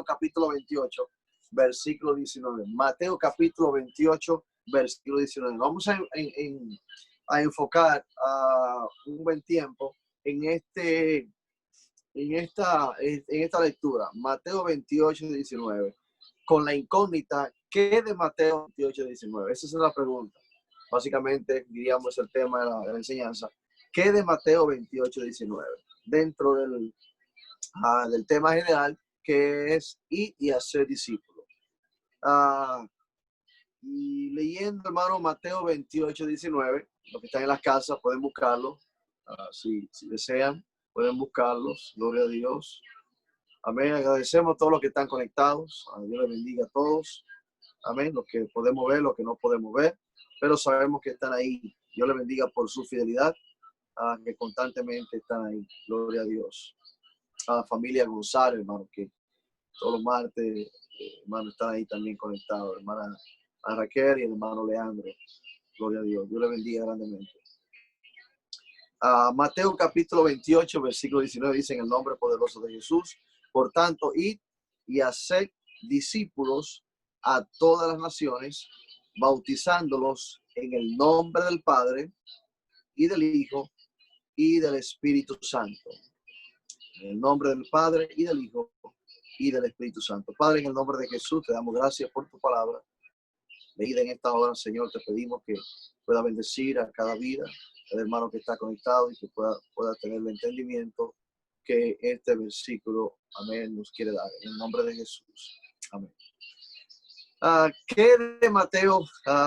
capítulo 28, versículo 19. Mateo capítulo 28, versículo 19. Vamos a enfocar un buen tiempo en esta lectura. Mateo 28, 19. Con la incógnita, ¿qué de Mateo 28, 19? Esa es la pregunta. Básicamente, diríamos el tema de la enseñanza. ¿Qué de Mateo 28, 19? Dentro del tema general, que es ir y hacer discípulos. Y leyendo, hermano, Mateo 28, 19, los que están en las casas pueden buscarlo. Si desean, pueden buscarlos. Gloria a Dios. Amén. Agradecemos a todos los que están conectados. A Dios les bendiga a todos. Amén. Los que podemos ver, los que no podemos ver, pero sabemos que están ahí. Dios les bendiga por su fidelidad, que constantemente están ahí. Gloria a Dios. A la familia González, hermano, que todos los martes, hermano, están ahí también conectados. Hermana Raquel y el hermano Leandro. Gloria a Dios. Dios les bendiga grandemente. Mateo capítulo 28, versículo 19 dice: en el nombre poderoso de Jesús, por tanto, id y haced discípulos a todas las naciones, bautizándolos en el nombre del Padre y del Hijo y del Espíritu Santo. En el nombre del Padre y del Hijo y del Espíritu Santo. Padre, en el nombre de Jesús, te damos gracias por tu palabra. Leída en esta hora, Señor, te pedimos que pueda bendecir a cada vida, el hermano que está conectado, y que pueda tener el entendimiento que este versículo, amén, nos quiere dar. En el nombre de Jesús. Amén. ¿Qué de Mateo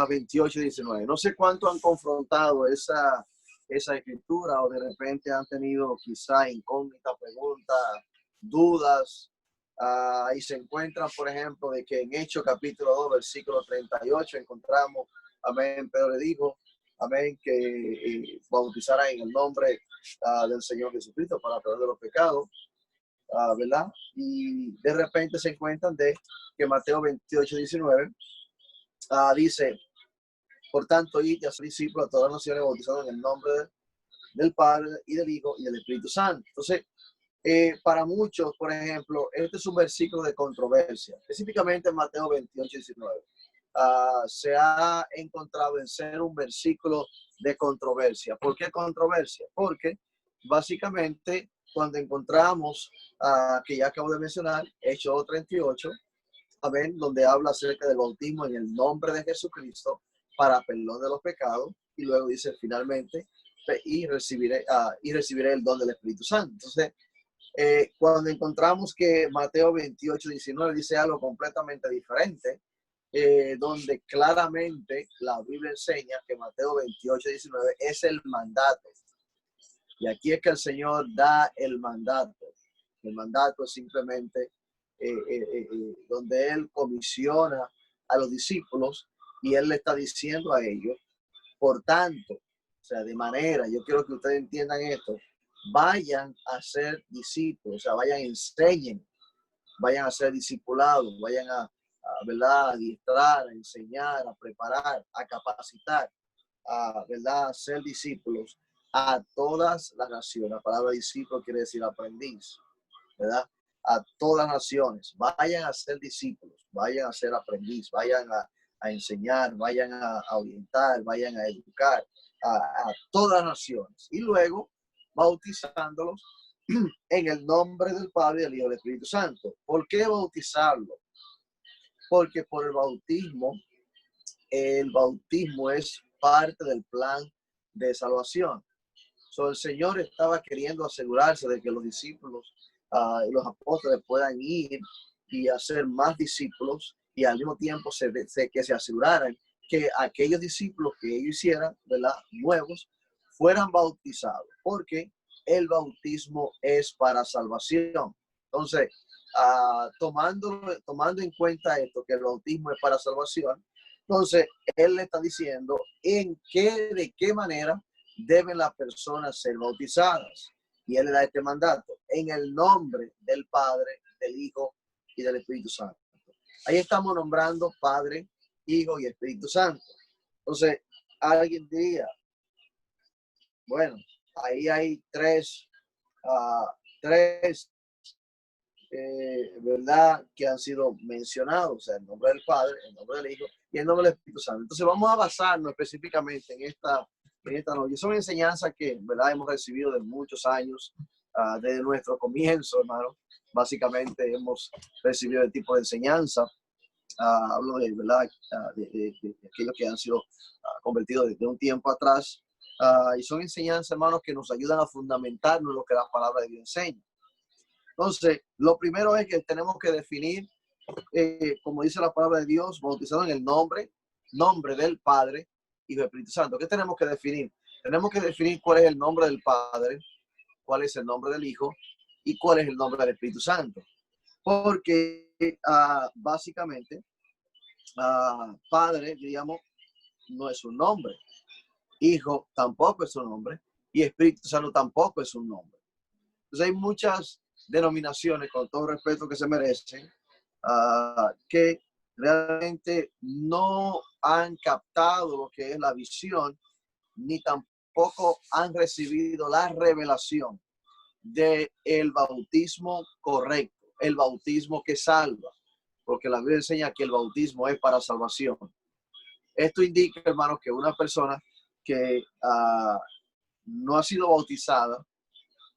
28, 19? No sé cuánto han confrontado esa escritura, o de repente han tenido quizá incógnitas, preguntas, dudas. Ahí se encuentran, por ejemplo, de que en Hechos capítulo 2, versículo 38, encontramos, amén, Pedro le dijo, amén, que bautizara en el nombre del Señor Jesucristo para perdón de los pecados, ¿verdad? Y de repente se encuentran de que Mateo 28, 19 dice: por tanto, id y haced discípulos a todas las naciones, bautizados en el nombre del Padre y del Hijo y del Espíritu Santo. Entonces, para muchos, por ejemplo, este es un versículo de controversia, específicamente en Mateo 28, 19. Se ha encontrado en ser un versículo de controversia. ¿Por qué controversia? Porque básicamente cuando encontramos, que ya acabo de mencionar, Hechos 38, amén, donde habla acerca del bautismo en el nombre de Jesucristo para perdón de los pecados, y luego dice finalmente, y recibiré el don del Espíritu Santo. Entonces, cuando encontramos que Mateo 28, 19 dice algo completamente diferente, donde claramente la Biblia enseña que Mateo 28, 19 es el mandato. Y aquí es que el Señor da el mandato. El mandato es simplemente donde Él comisiona a los discípulos y Él le está diciendo a ellos, por tanto, o sea, de manera, yo quiero que ustedes entiendan esto, vayan a ser discípulos, o sea, vayan, enseñen, vayan a ser discipulados, vayan ¿verdad?, a adiestrar, a enseñar, a preparar, a capacitar, ¿verdad?, a ser discípulos a todas las naciones. La palabra discípulo quiere decir aprendiz, ¿verdad? A todas las naciones. Vayan a ser discípulos, vayan a ser aprendiz, vayan a enseñar, vayan a orientar, vayan a educar a todas las naciones. Y luego bautizándolos en el nombre del Padre, del Hijo y del Espíritu Santo. ¿Por qué bautizarlo? Porque por el bautismo es parte del plan de salvación. El Señor estaba queriendo asegurarse de que los discípulos y los apóstoles puedan ir y hacer más discípulos, y al mismo tiempo que se aseguraran que aquellos discípulos que ellos hicieran, ¿verdad?, nuevos, fueran bautizados, porque el bautismo es para salvación. Entonces, tomando en cuenta esto, que el bautismo es para salvación, entonces Él le está diciendo de qué manera deben las personas ser bautizadas. Y Él le da este mandato: en el nombre del Padre, del Hijo y del Espíritu Santo. Ahí estamos nombrando Padre, Hijo y Espíritu Santo. Entonces, alguien diría, bueno, ahí hay tres ¿verdad? Que han sido mencionados, o sea, el nombre del Padre, el nombre del Hijo y el nombre del Espíritu Santo. Entonces vamos a basarnos específicamente en esta noche. Son enseñanzas que, ¿verdad? Hemos recibido de muchos años, desde nuestro comienzo, hermano. Básicamente hemos recibido el tipo de enseñanza. Hablo de, ¿verdad? De aquellos que han sido convertidos desde un tiempo atrás. Y son enseñanzas, hermanos, que nos ayudan a fundamentarnos lo que la palabra de Dios enseña. Entonces, lo primero es que tenemos que definir, como dice la palabra de Dios, bautizado en el nombre del Padre y del Espíritu Santo. ¿Qué tenemos que definir? Tenemos que definir cuál es el nombre del Padre, cuál es el nombre del Hijo y cuál es el nombre del Espíritu Santo. Porque básicamente, Padre, digamos, no es un nombre. Hijo tampoco es un nombre. Y Espíritu Santo tampoco es un nombre. Entonces hay muchas denominaciones, con todo respeto que se merecen, que realmente no han captado lo que es la visión, ni tampoco han recibido la revelación del bautismo correcto, el bautismo que salva, porque la Biblia enseña que el bautismo es para salvación. Esto indica, hermanos, que una persona que no ha sido bautizada,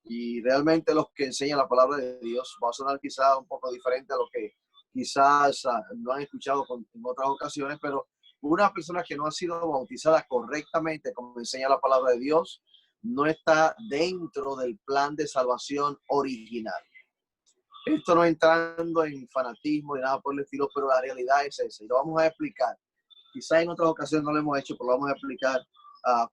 y realmente los que enseñan la palabra de Dios, va a sonar quizás un poco diferente a lo que quizás no han escuchado en otras ocasiones, pero una persona que no ha sido bautizada correctamente, como enseña la palabra de Dios, no está dentro del plan de salvación original. Esto no entrando en fanatismo y nada por el estilo, pero la realidad es esa y lo vamos a explicar. Quizás en otras ocasiones no lo hemos hecho, pero lo vamos a explicar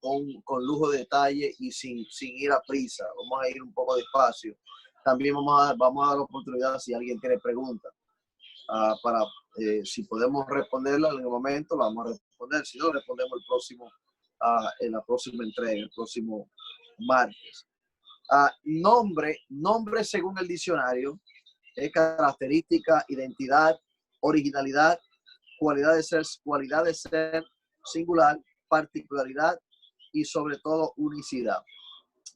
con lujo de detalle y sin ir a prisa. Vamos a ir un poco despacio. También vamos a dar oportunidad si alguien tiene preguntas para si podemos responderla en el momento, la vamos a responder. Si no, respondemos en la próxima entrega, el próximo martes. Nombre según el diccionario es característica, identidad, originalidad, cualidad de ser singular, particularidad y sobre todo unicidad.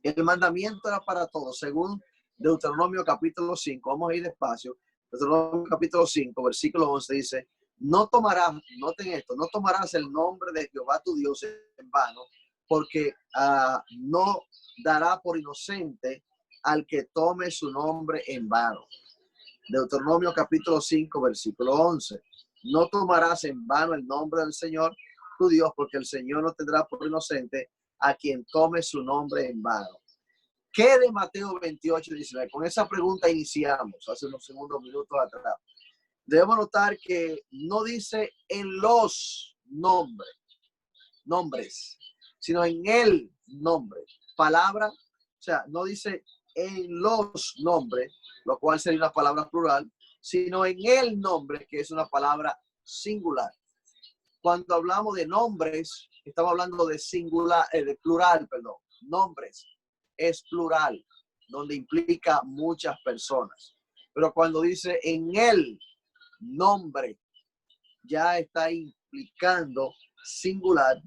El mandamiento era para todos, según Deuteronomio capítulo 5. Vamos a ir despacio. Deuteronomio capítulo 5, versículo 11 dice: no tomarás, noten esto, no tomarás el nombre de Jehová tu Dios en vano, porque no dará por inocente al que tome su nombre en vano. Deuteronomio capítulo 5, versículo 11. No tomarás en vano el nombre del Señor tu Dios, porque el Señor no tendrá por inocente a quien tome su nombre en vano. ¿Qué de Mateo 28, 19? Con esa pregunta iniciamos hace unos segundos, minutos atrás. Debemos notar que no dice en los nombres, sino en el nombre. Palabra, o sea, no dice en los nombres, lo cual sería una palabra plural, sino en el nombre, que es una palabra singular. Cuando hablamos de nombres, estamos hablando de singular, de plural, perdón. Nombres es plural, donde implica muchas personas. Pero cuando dice en el nombre, ya está implicando singular,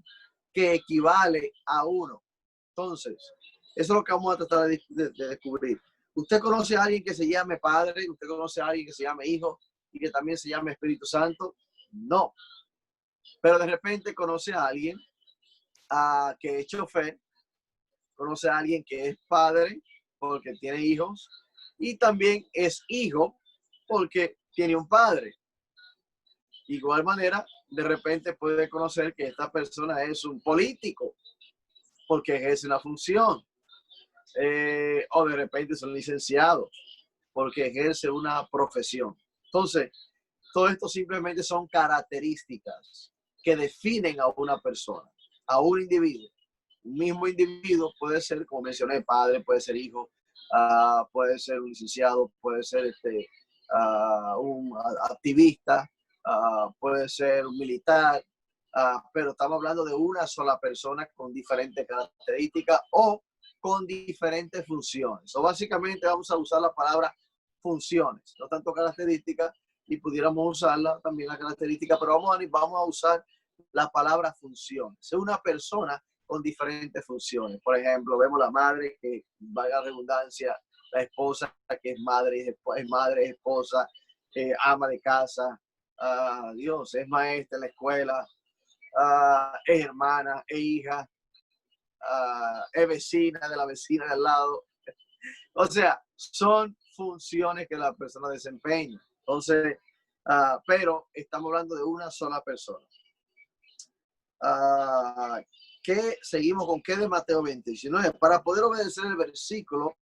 que equivale a uno. Entonces, eso es lo que vamos a tratar de descubrir. ¿Usted conoce a alguien que se llame Padre? ¿Usted conoce a alguien que se llame Hijo y que también se llame Espíritu Santo? No. Pero de repente conoce a alguien que es chofer, conoce a alguien que es padre porque tiene hijos y también es hijo porque tiene un padre. De igual manera, de repente puede conocer que esta persona es un político porque ejerce una función. O de repente son licenciados porque ejerce una profesión. Entonces, todo esto simplemente son características que definen a una persona, a un individuo. Un mismo individuo puede ser, como mencioné, padre, puede ser hijo, puede ser un licenciado, puede ser un activista, puede ser un militar, pero estamos hablando de una sola persona con diferentes características o con diferentes funciones. O básicamente vamos a usar la palabra funciones, no tanto características, y pudiéramos usarla también la característica, pero vamos a usar la palabra funciones. Es una persona con diferentes funciones. Por ejemplo, vemos la madre que, valga la redundancia, la esposa que es madre, es madre, es esposa, ama de casa, Dios, es maestra en la escuela, es hermana, es hija, es vecina de la vecina de al lado. O sea, son funciones que la persona desempeña. Entonces, pero estamos hablando de una sola persona. ¿Qué seguimos con qué de Mateo 20:19? Para poder obedecer el versículo,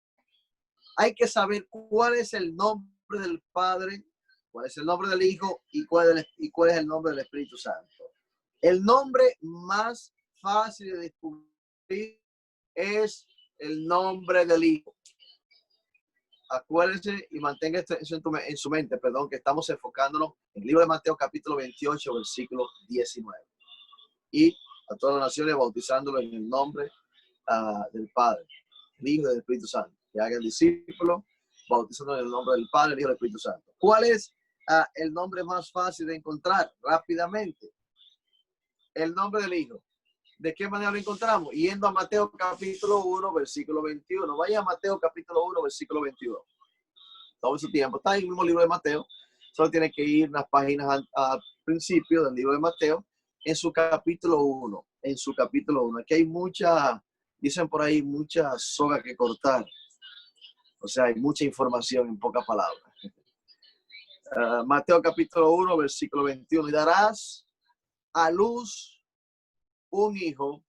hay que saber cuál es el nombre del Padre, cuál es el nombre del Hijo y cuál es el nombre del Espíritu Santo. El nombre más fácil de descubrir es el nombre del Hijo. Acuérdense y mantenga eso en su mente, perdón, que estamos enfocándonos en el libro de Mateo capítulo 28, versículo 19. Y a todas las naciones bautizándolo en el nombre del Padre, el Hijo y del Espíritu Santo. Que hagan discípulos, bautizándolo en el nombre del Padre, el Hijo y del Espíritu Santo. ¿Cuál es el nombre más fácil de encontrar? Rápidamente, el nombre del Hijo. ¿De qué manera lo encontramos? Yendo a Mateo capítulo 1, versículo 21. Vaya a Mateo capítulo 1, versículo 21. Todo su tiempo. Está en el mismo libro de Mateo. Solo tiene que ir unas páginas al principio del libro de Mateo, en su capítulo 1. En su capítulo 1. Aquí hay dicen por ahí, mucha soga que cortar. O sea, hay mucha información en pocas palabras. Mateo capítulo 1, versículo 21. Y darás a luz un hijo,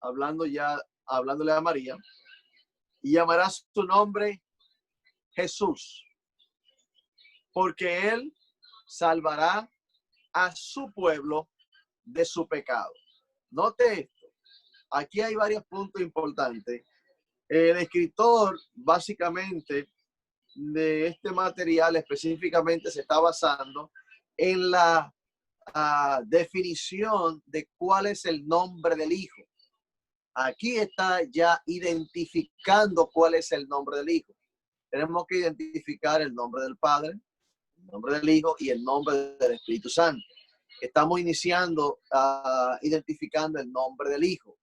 hablándole a María, y llamarás su nombre Jesús, porque él salvará a su pueblo de su pecado. Note esto, aquí hay varios puntos importantes. El escritor, básicamente, de este material específicamente se está basando en la definición de cuál es el nombre del Hijo. Aquí está ya identificando cuál es el nombre del Hijo. Tenemos que identificar el nombre del Padre, el nombre del Hijo y el nombre del Espíritu Santo. Estamos iniciando identificando el nombre del Hijo.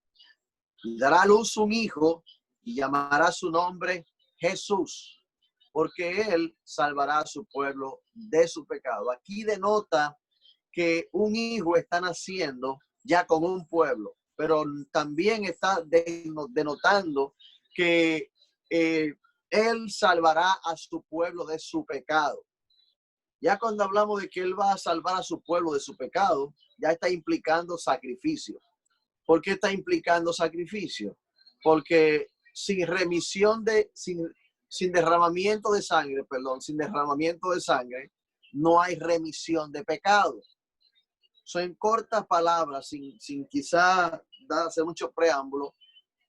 Y dará a luz un hijo y llamará su nombre Jesús, porque él salvará a su pueblo de su pecado. Aquí denota que un hijo está naciendo ya con un pueblo, pero también está denotando que él salvará a su pueblo de su pecado. Ya cuando hablamos de que él va a salvar a su pueblo de su pecado, ya está implicando sacrificio. ¿Por qué está implicando sacrificio? Porque sin derramamiento de sangre, sin derramamiento de sangre, no hay remisión de pecados. En cortas palabras, sin quizá hacer mucho preámbulo,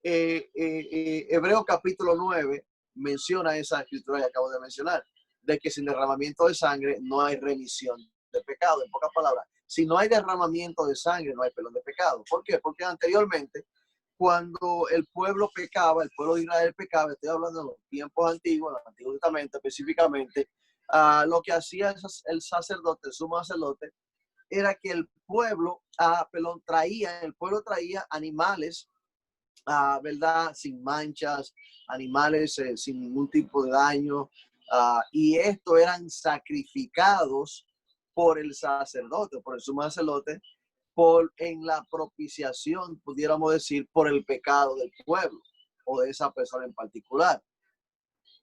Hebreo capítulo 9 menciona esa escritura que acabo de mencionar, de que sin derramamiento de sangre no hay remisión de pecado. En pocas palabras, si no hay derramamiento de sangre, no hay perdón de pecado. ¿Por qué? Porque anteriormente, cuando el pueblo pecaba, el pueblo de Israel pecaba, estoy hablando de los tiempos antiguos, el Antiguo Testamento específicamente, lo que hacía el sacerdote, el sumo sacerdote, era que el pueblo traía animales, ¿verdad? Sin manchas, animales sin ningún tipo de daño, y estos eran sacrificados por el sacerdote, por el sumo sacerdote, en la propiciación, pudiéramos decir, por el pecado del pueblo o de esa persona en particular.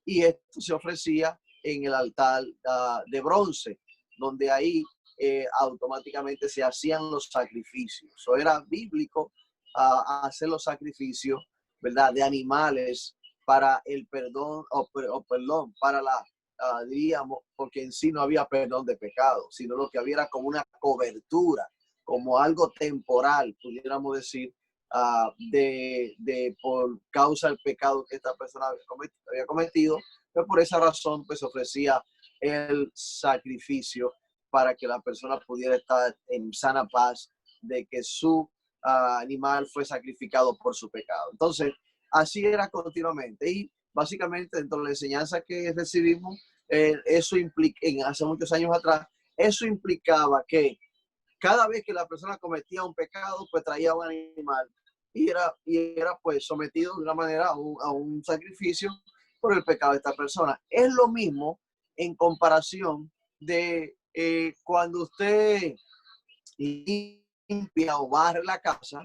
Y esto se ofrecía en el altar de bronce, donde ahí automáticamente se hacían los sacrificios. Eso era bíblico, hacer los sacrificios, ¿verdad?, de animales para el perdón, perdón, para diríamos, porque en sí no había perdón de pecado, sino lo que había era como una cobertura, como algo temporal, pudiéramos decir, por causa del pecado que esta persona había cometido. Pero por esa razón, pues ofrecía el sacrificio para que la persona pudiera estar en sana paz de que su animal fue sacrificado por su pecado. Entonces, así era continuamente. Y básicamente, dentro de la enseñanza que recibimos, eso implica, hace muchos años atrás, eso implicaba que cada vez que la persona cometía un pecado, pues traía un animal y era pues sometido de una manera a un sacrificio por el pecado de esta persona. Es lo mismo en comparación de cuando usted limpia o barre la casa.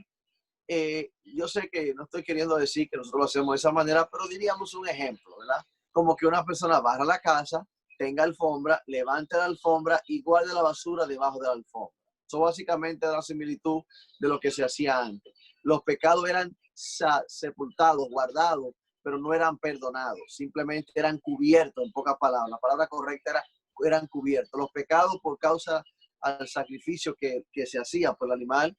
Yo sé que no estoy queriendo decir que nosotros lo hacemos de esa manera, pero diríamos un ejemplo, ¿verdad? Como que una persona barra la casa, tenga alfombra, levante la alfombra y guarde la basura debajo de la alfombra. Eso básicamente es la similitud de lo que se hacía antes. Los pecados eran sepultados, guardados, pero no eran perdonados, simplemente eran cubiertos, en pocas palabras. La palabra correcta era eran cubiertos. Los pecados por causa al sacrificio que se hacía por el animal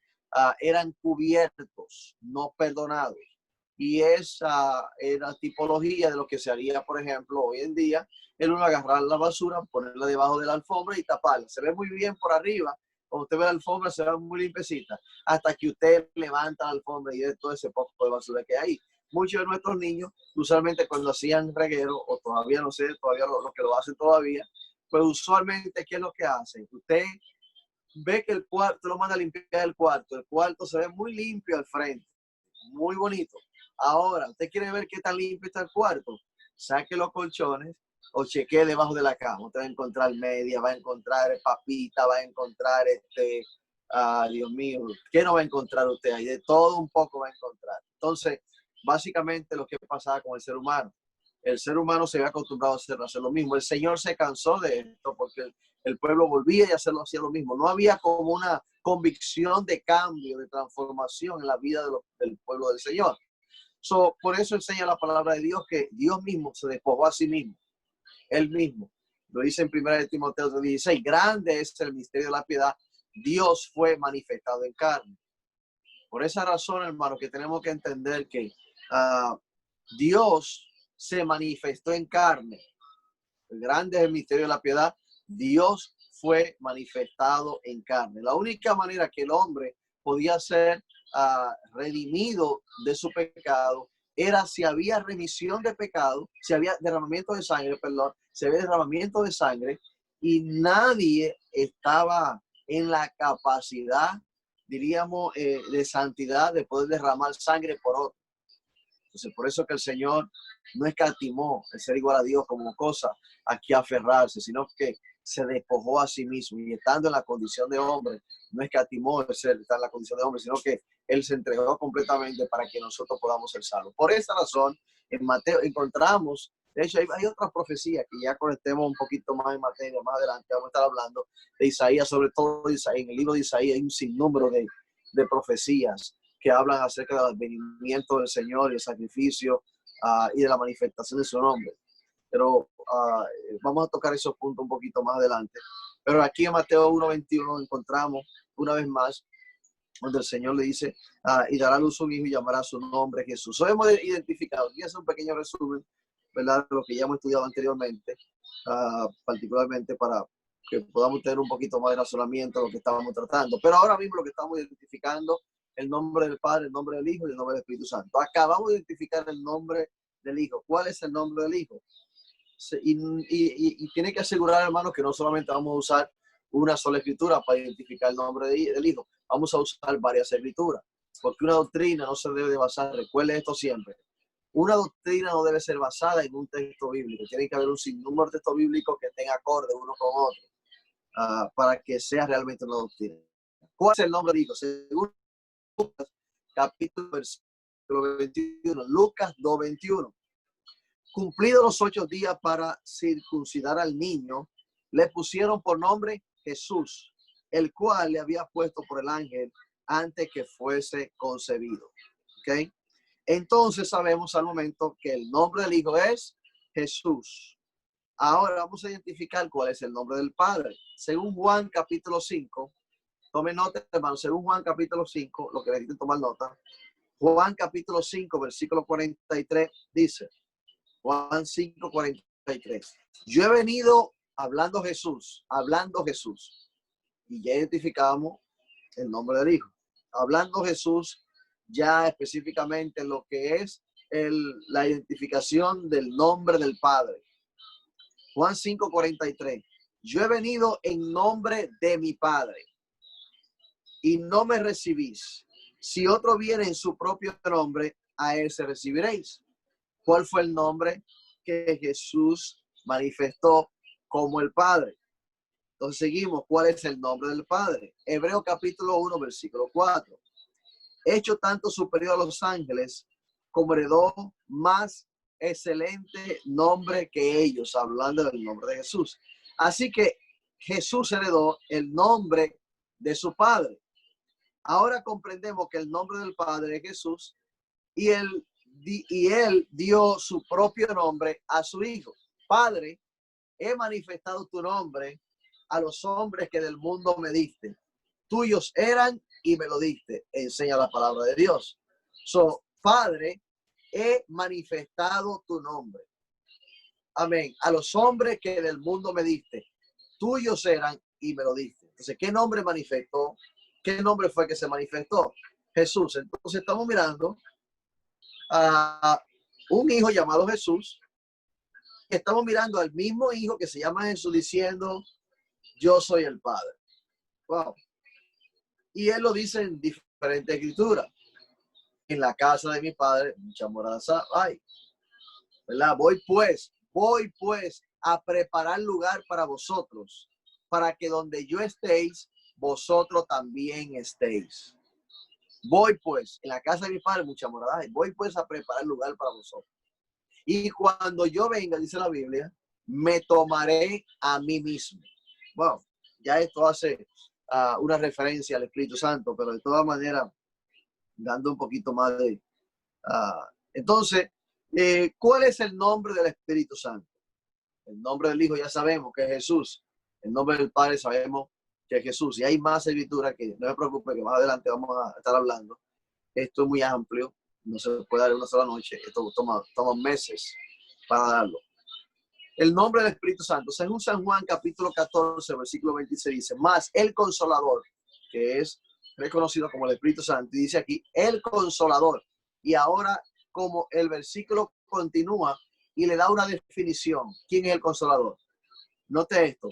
eran cubiertos, no perdonados. Y esa era tipología de lo que se haría, por ejemplo, hoy en día, el uno agarrar la basura, ponerla debajo de la alfombra y taparla. Se ve muy bien por arriba. Cuando usted ve la alfombra, se ve muy limpiecita, hasta que usted levanta la alfombra y ve todo ese poco de basura que hay. Muchos de nuestros niños, usualmente cuando hacían reguero, o todavía no sé, todavía los que lo hacen todavía, pues usualmente, ¿qué es lo que hacen? Usted ve que el cuarto, lo manda a limpiar el cuarto se ve muy limpio al frente, muy bonito. Ahora, ¿usted quiere ver qué tan limpio está el cuarto? Saque los colchones o chequee debajo de la cama. Usted va a encontrar media, va a encontrar papita, va a encontrar Dios mío, ¿qué no va a encontrar usted ahí? De todo un poco va a encontrar. Entonces, básicamente lo que pasaba con el ser humano. El ser humano se había acostumbrado a hacer lo mismo. El Señor se cansó de esto porque el pueblo volvía y hacía lo mismo. No había como una convicción de cambio, de transformación en la vida del pueblo del Señor. Por eso enseña la palabra de Dios que Dios mismo se despojó a sí mismo, él mismo. Lo dice en 1 Timoteo 3:16, grande es el misterio de la piedad, Dios fue manifestado en carne. Por esa razón, hermano, que tenemos que entender que Dios se manifestó en carne. El grande es el misterio de la piedad, Dios fue manifestado en carne. La única manera que el hombre podía ser redimido de su pecado era si había remisión de pecado, si había derramamiento de sangre, perdón, si había derramamiento de sangre y nadie estaba en la capacidad, diríamos, de santidad de poder derramar sangre por otro. Entonces, por eso que el Señor no escatimó el ser igual a Dios como cosa a que aferrarse, sino que se despojó a sí mismo y estando en la condición de hombre, no escatimó el ser, estar en la condición de hombre, sino que Él se entregó completamente para que nosotros podamos ser salvos. Por esa razón, en Mateo encontramos, de hecho, hay otras profecías que ya conectemos un poquito más en materia, más adelante vamos a estar hablando de Isaías, sobre todo Isaías, en el libro de Isaías hay un sinnúmero de profecías que hablan acerca del venimiento del Señor y el sacrificio y de la manifestación de su nombre. Pero vamos a tocar esos puntos un poquito más adelante. Pero aquí en Mateo 1:21 encontramos una vez más donde el Señor le dice, y dará a luz un hijo y llamará su nombre Jesús. Hoy hemos identificado, y hacer un pequeño resumen, ¿verdad?, de lo que ya hemos estudiado anteriormente, particularmente para que podamos tener un poquito más de razonamiento de lo que estábamos tratando. Pero ahora mismo lo que estamos identificando, el nombre del Padre, el nombre del Hijo y el nombre del Espíritu Santo. Acabamos de identificar el nombre del Hijo. ¿Cuál es el nombre del Hijo? Y tiene que asegurar, hermanos, que no solamente vamos a usar una sola escritura para identificar el nombre del Hijo. Vamos a usar varias escrituras, porque una doctrina no se debe de basar, recuerde esto siempre, una doctrina no debe ser basada en un texto bíblico. Tiene que haber un sinnúmero de textos bíblicos que estén acorde uno con otro para que sea realmente una doctrina. ¿Cuál es el nombre del Hijo? Según Lucas, capítulo 21, Lucas 2:21. Cumplidos los 8 días para circuncidar al niño, le pusieron por nombre Jesús, el cual le había puesto por el ángel antes que fuese concebido. ¿Okay? Entonces sabemos al momento que el nombre del Hijo es Jesús. Ahora vamos a identificar cuál es el nombre del Padre. Según Juan capítulo 5, tomen nota, hermano, según Juan capítulo 5, lo que necesiten tomar nota, Juan capítulo 5, versículo 43, dice, Juan 5:43. Yo he venido hablando Jesús, y ya identificamos el nombre del Hijo. Hablando Jesús, ya específicamente lo que es la identificación del nombre del Padre. Juan 5:43. Yo he venido en nombre de mi Padre y no me recibís. Si otro viene en su propio nombre, a él se recibiréis. ¿Cuál fue el nombre que Jesús manifestó como el Padre. Entonces seguimos, ¿cuál es el nombre del Padre? Hebreos capítulo 1, versículo 4. Hecho tanto superior a los ángeles, como heredó más excelente nombre que ellos, hablando del nombre de Jesús. Así que Jesús heredó el nombre de su Padre. Ahora comprendemos que el nombre del Padre es Jesús y él dio su propio nombre a su Hijo. Padre, he manifestado tu nombre a los hombres que del mundo me diste. Tuyos eran y me lo diste. Enseña la palabra de Dios. Padre, he manifestado tu nombre. Amén. A los hombres que del mundo me diste. Tuyos eran y me lo diste. Entonces, ¿qué nombre manifestó? ¿Qué nombre fue que se manifestó? Jesús. Entonces, estamos mirando a un hijo llamado Jesús. Estamos mirando al mismo hijo que se llama Jesús diciendo, yo soy el Padre. Wow. Y él lo dice en diferentes escrituras. En la casa de mi Padre, muchas moradas hay. ¿Verdad? Voy pues a preparar lugar para vosotros, para que donde yo estéis, vosotros también estéis. Voy pues, en la casa de mi Padre, muchas moradas hay. Voy pues a preparar lugar para vosotros. Y cuando yo venga, dice la Biblia, me tomaré a mí mismo. Bueno, ya esto hace una referencia al Espíritu Santo, pero de todas maneras, dando un poquito más de... entonces, ¿cuál es el nombre del Espíritu Santo? El nombre del Hijo ya sabemos que es Jesús. El nombre del Padre sabemos que es Jesús. Y hay más escritura que no se preocupe, que más adelante vamos a estar hablando. Esto es muy amplio. No se puede dar una sola noche. Esto toma meses para darlo. El nombre del Espíritu Santo. Según San Juan capítulo 14, versículo 26 dice, más el Consolador, que es reconocido como el Espíritu Santo, y dice aquí, el Consolador. Y ahora, como el versículo continúa y le da una definición, ¿quién es el Consolador? Note esto,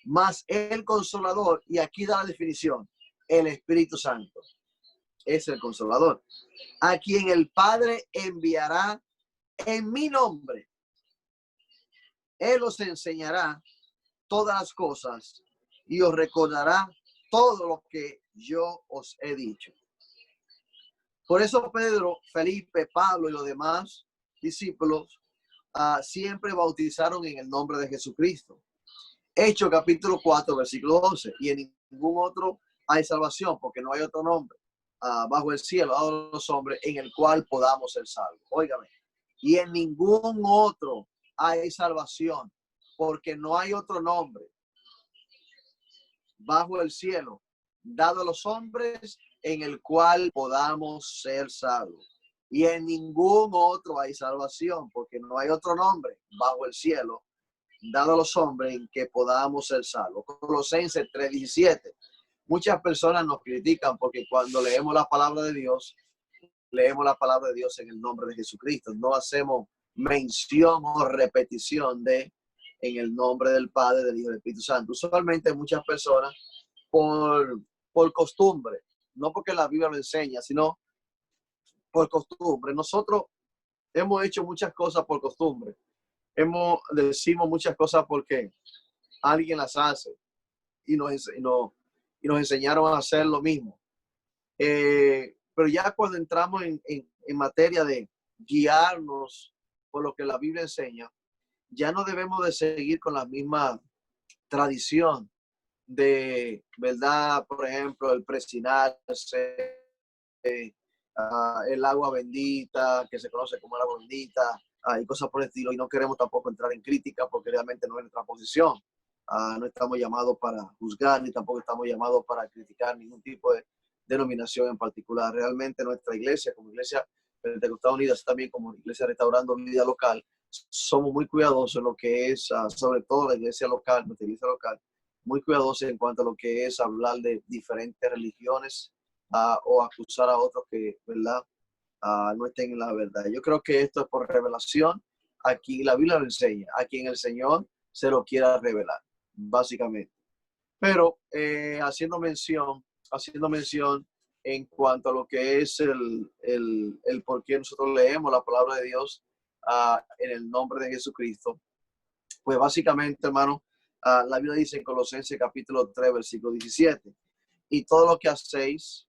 más el Consolador, y aquí da la definición, el Espíritu Santo es el Consolador, a quien el Padre enviará en mi nombre. Él os enseñará todas las cosas y os recordará todo lo que yo os he dicho. Por eso Pedro, Felipe, Pablo y los demás discípulos siempre bautizaron en el nombre de Jesucristo. Hechos capítulo 4, versículo 11. Y en ningún otro hay salvación, porque no hay otro nombre bajo el cielo dado a los hombres en el cual podamos ser salvos. Óigame. Y en ningún otro hay salvación, porque no hay otro nombre bajo el cielo dado a los hombres en el cual podamos ser salvos. Y en ningún otro hay salvación, porque no hay otro nombre bajo el cielo dado a los hombres en que podamos ser salvos. Colosenses 3:17. Muchas personas nos critican porque cuando leemos la palabra de Dios, leemos la palabra de Dios en el nombre de Jesucristo. No hacemos mención o repetición de en el nombre del Padre, del Hijo y del Espíritu Santo. Usualmente muchas personas por costumbre, no porque la Biblia lo enseña, sino por costumbre. Nosotros hemos hecho muchas cosas por costumbre. Decimos muchas cosas porque alguien las hace y nos enseñaron a hacer lo mismo. Pero ya cuando entramos en materia de guiarnos por lo que la Biblia enseña, ya no debemos de seguir con la misma tradición de, ¿verdad? Por ejemplo, el presinarse, el agua bendita, que se conoce como el agua bendita, y cosas por el estilo. Y no queremos tampoco entrar en crítica porque realmente no es nuestra posición. No estamos llamados para juzgar, ni tampoco estamos llamados para criticar ningún tipo de denominación en particular. Realmente nuestra iglesia, como iglesia Pentecostal Unidas, también como iglesia Restaurando Vida Local, somos muy cuidadosos en lo que es, sobre todo la iglesia local, nuestra iglesia local, muy cuidadosos en cuanto a lo que es hablar de diferentes religiones o acusar a otros que, ¿verdad? No estén en la verdad. Yo creo que esto es por revelación. Aquí la Biblia lo enseña, a quien el Señor se lo quiera revelar, básicamente. Pero haciendo mención en cuanto a lo que es el por qué nosotros leemos la palabra de Dios, en el nombre de Jesucristo. Pues básicamente, hermano, la Biblia dice en Colosenses capítulo 3, versículo 17, y todo lo que hacéis,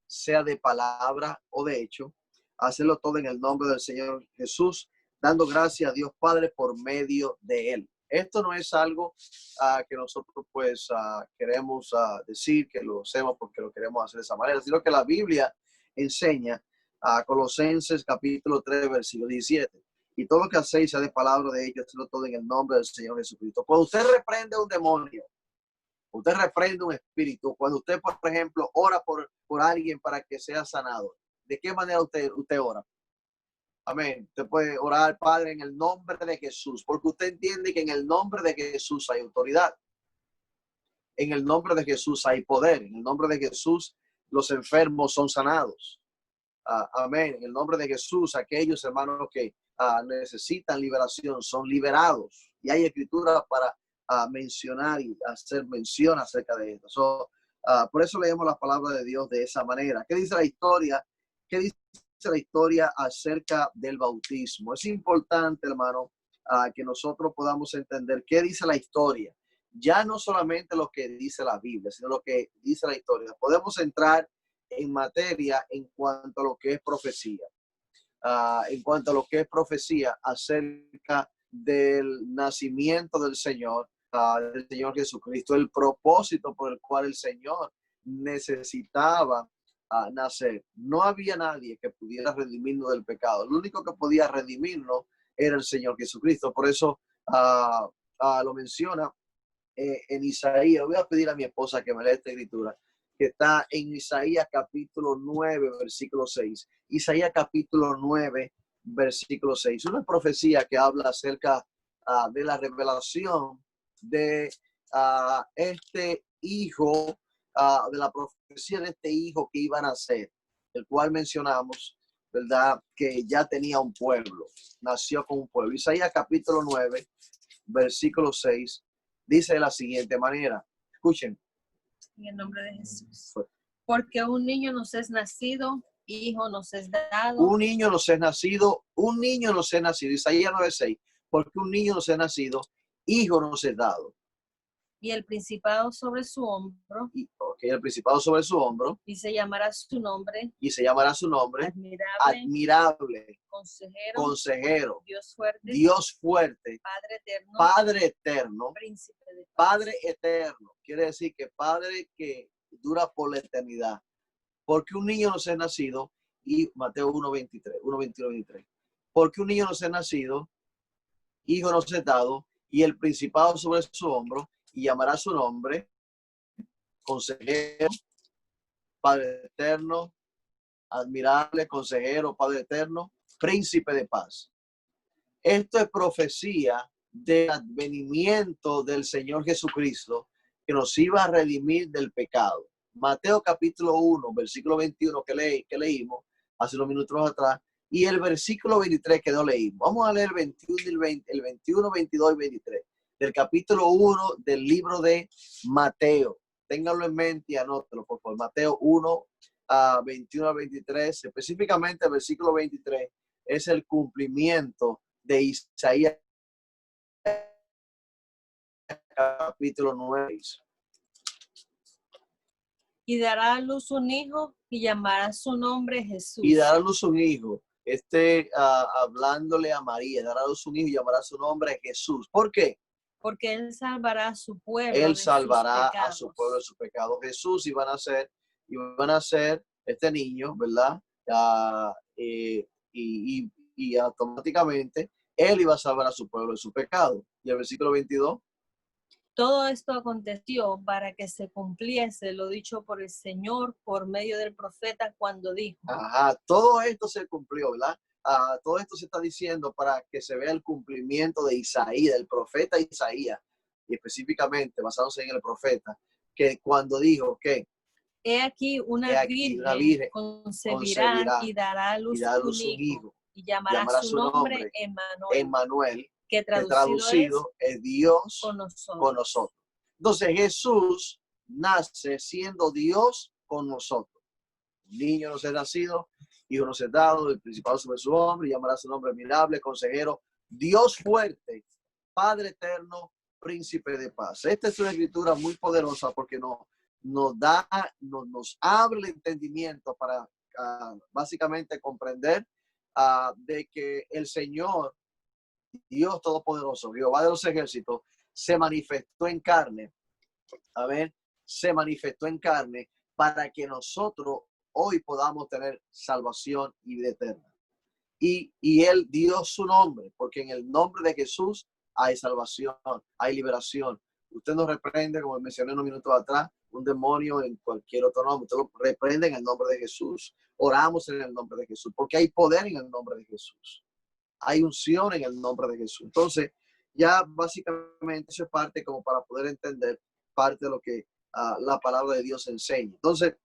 sea de palabra o de hecho, hacerlo todo en el nombre del Señor Jesús, dando gracias a Dios Padre por medio de Él. Esto no es algo que nosotros pues queremos decir que lo hacemos porque lo queremos hacer de esa manera, sino que la Biblia enseña a Colosenses capítulo 3, versículo 17. Y todo lo que hacéis sea de palabra de ellos, hacerlo todo en el nombre del Señor Jesucristo. Cuando usted reprende un demonio, usted reprende un espíritu, cuando usted, por ejemplo, ora por alguien para que sea sanado, ¿de qué manera usted ora? Amén. Usted puede orar, Padre, en el nombre de Jesús, porque usted entiende que en el nombre de Jesús hay autoridad. En el nombre de Jesús hay poder. En el nombre de Jesús los enfermos son sanados. Amén. En el nombre de Jesús, aquellos hermanos que necesitan liberación son liberados. Y hay escritura para mencionar y hacer mención acerca de esto. Por eso leemos la palabra de Dios de esa manera. ¿Qué dice la historia? ¿Qué dice la historia acerca del bautismo? Es importante, hermano, que nosotros podamos entender qué dice la historia. Ya no solamente lo que dice la Biblia, sino lo que dice la historia. Podemos entrar en materia en cuanto a lo que es profecía. En cuanto a lo que es profecía acerca del nacimiento del Señor Jesucristo, el propósito por el cual el Señor necesitaba nacer. No había nadie que pudiera redimirnos del pecado. El único que podía redimirnos era el Señor Jesucristo. Por eso lo menciona en Isaías. Voy a pedir a mi esposa que me lea esta escritura, que está en Isaías capítulo 9, versículo 6. Isaías capítulo 9, versículo 6. Una profecía que habla acerca de la revelación de este hijo, de la profecía de este hijo que iba a nacer, el cual mencionamos, ¿verdad? Que ya tenía un pueblo, nació con un pueblo. Isaías capítulo 9, versículo 6, dice de la siguiente manera. Escuchen. En el nombre de Jesús. Porque un niño nos es nacido, hijo nos es dado. Un niño nos es nacido, un niño nos es nacido. Isaías 9:6. Porque un niño nos es nacido, hijo nos es dado. Y el principado sobre su hombro. El principado sobre su hombro. Y se llamará su nombre. Y se llamará su nombre. Admirable. Consejero. Dios fuerte. Padre eterno. Príncipe de paz. Padre eterno. Quiere decir que Padre que dura por la eternidad. Porque un niño nos es nacido. Y Mateo 1:21-23. Porque un niño nos es nacido, hijo nos es dado, y el principado sobre su hombro, y llamará su nombre, consejero, Padre eterno, admirable, consejero, Padre eterno, príncipe de paz. Esto es profecía del advenimiento del Señor Jesucristo, que nos iba a redimir del pecado. Mateo capítulo 1, versículo 21 que leímos hace unos minutos atrás, y el versículo 23 que no leímos. Vamos a leer el 21, 22 y 23 del capítulo 1 del libro de Mateo. Ténganlo en mente y anótelo, por favor. Mateo 1, 21 a 23, específicamente el versículo 23, es el cumplimiento de Isaías capítulo 9. Y dará a luz un hijo y llamará su nombre Jesús. Y dará a luz un hijo. Hablándole a María, dará a luz un hijo y llamará su nombre Jesús. ¿Por qué? Porque él salvará a su pueblo. Él salvará a su pueblo de su pecado. Jesús iba a nacer este niño, ¿verdad? Y automáticamente él iba a salvar a su pueblo de su pecado. Y el versículo 22. Todo esto aconteció para que se cumpliese lo dicho por el Señor por medio del profeta cuando dijo. Todo esto se cumplió, ¿verdad? Todo esto se está diciendo para que se vea el cumplimiento de Isaías, del profeta Isaías, y específicamente basándose en el profeta, que cuando dijo que He aquí una virgen concebirá y dará a luz un hijo y llamará su nombre Emmanuel, que traducido es Dios con Un niño nos es nacido, hijo nos es dado, el principado sobre su hombro, y llamará su nombre admirable, consejero, Dios fuerte, Padre eterno, príncipe de paz. Esta es una escritura muy poderosa porque nos abre el entendimiento para básicamente comprender de que el Señor, Dios Todopoderoso, Jehová de los ejércitos, se manifestó en carne. A ver, se manifestó en carne para que nosotros hoy podamos tener salvación y vida eterna. Y Él dio su nombre, porque en el nombre de Jesús hay salvación, hay liberación. Usted no reprende, como mencioné unos minutos atrás, un demonio en cualquier otro nombre. Usted lo reprende en el nombre de Jesús. Oramos en el nombre de Jesús, porque hay poder en el nombre de Jesús. Hay unción en el nombre de Jesús. Entonces, ya básicamente eso es parte como para poder entender parte de lo que la palabra de Dios enseña. Entonces,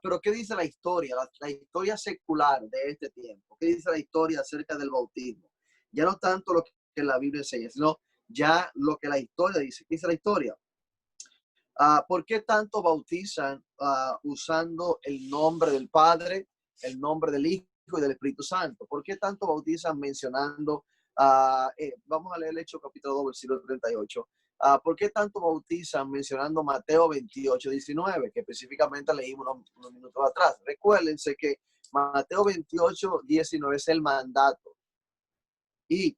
pero ¿qué dice la historia? La historia secular de este tiempo. ¿Qué dice la historia acerca del bautismo? Ya no tanto lo que la Biblia enseña, sino ya lo que la historia dice. ¿Qué dice la historia? ¿Por qué tanto bautizan usando el nombre del Padre, el nombre del Hijo y del Espíritu Santo? ¿Por qué tanto bautizan mencionando, vamos a leer el Hechos capítulo 2, versículo 38? ¿Por qué tanto bautizan mencionando Mateo 28, 19, que específicamente leímos unos minutos atrás? Recuérdense que Mateo 28, 19 es el mandato. Y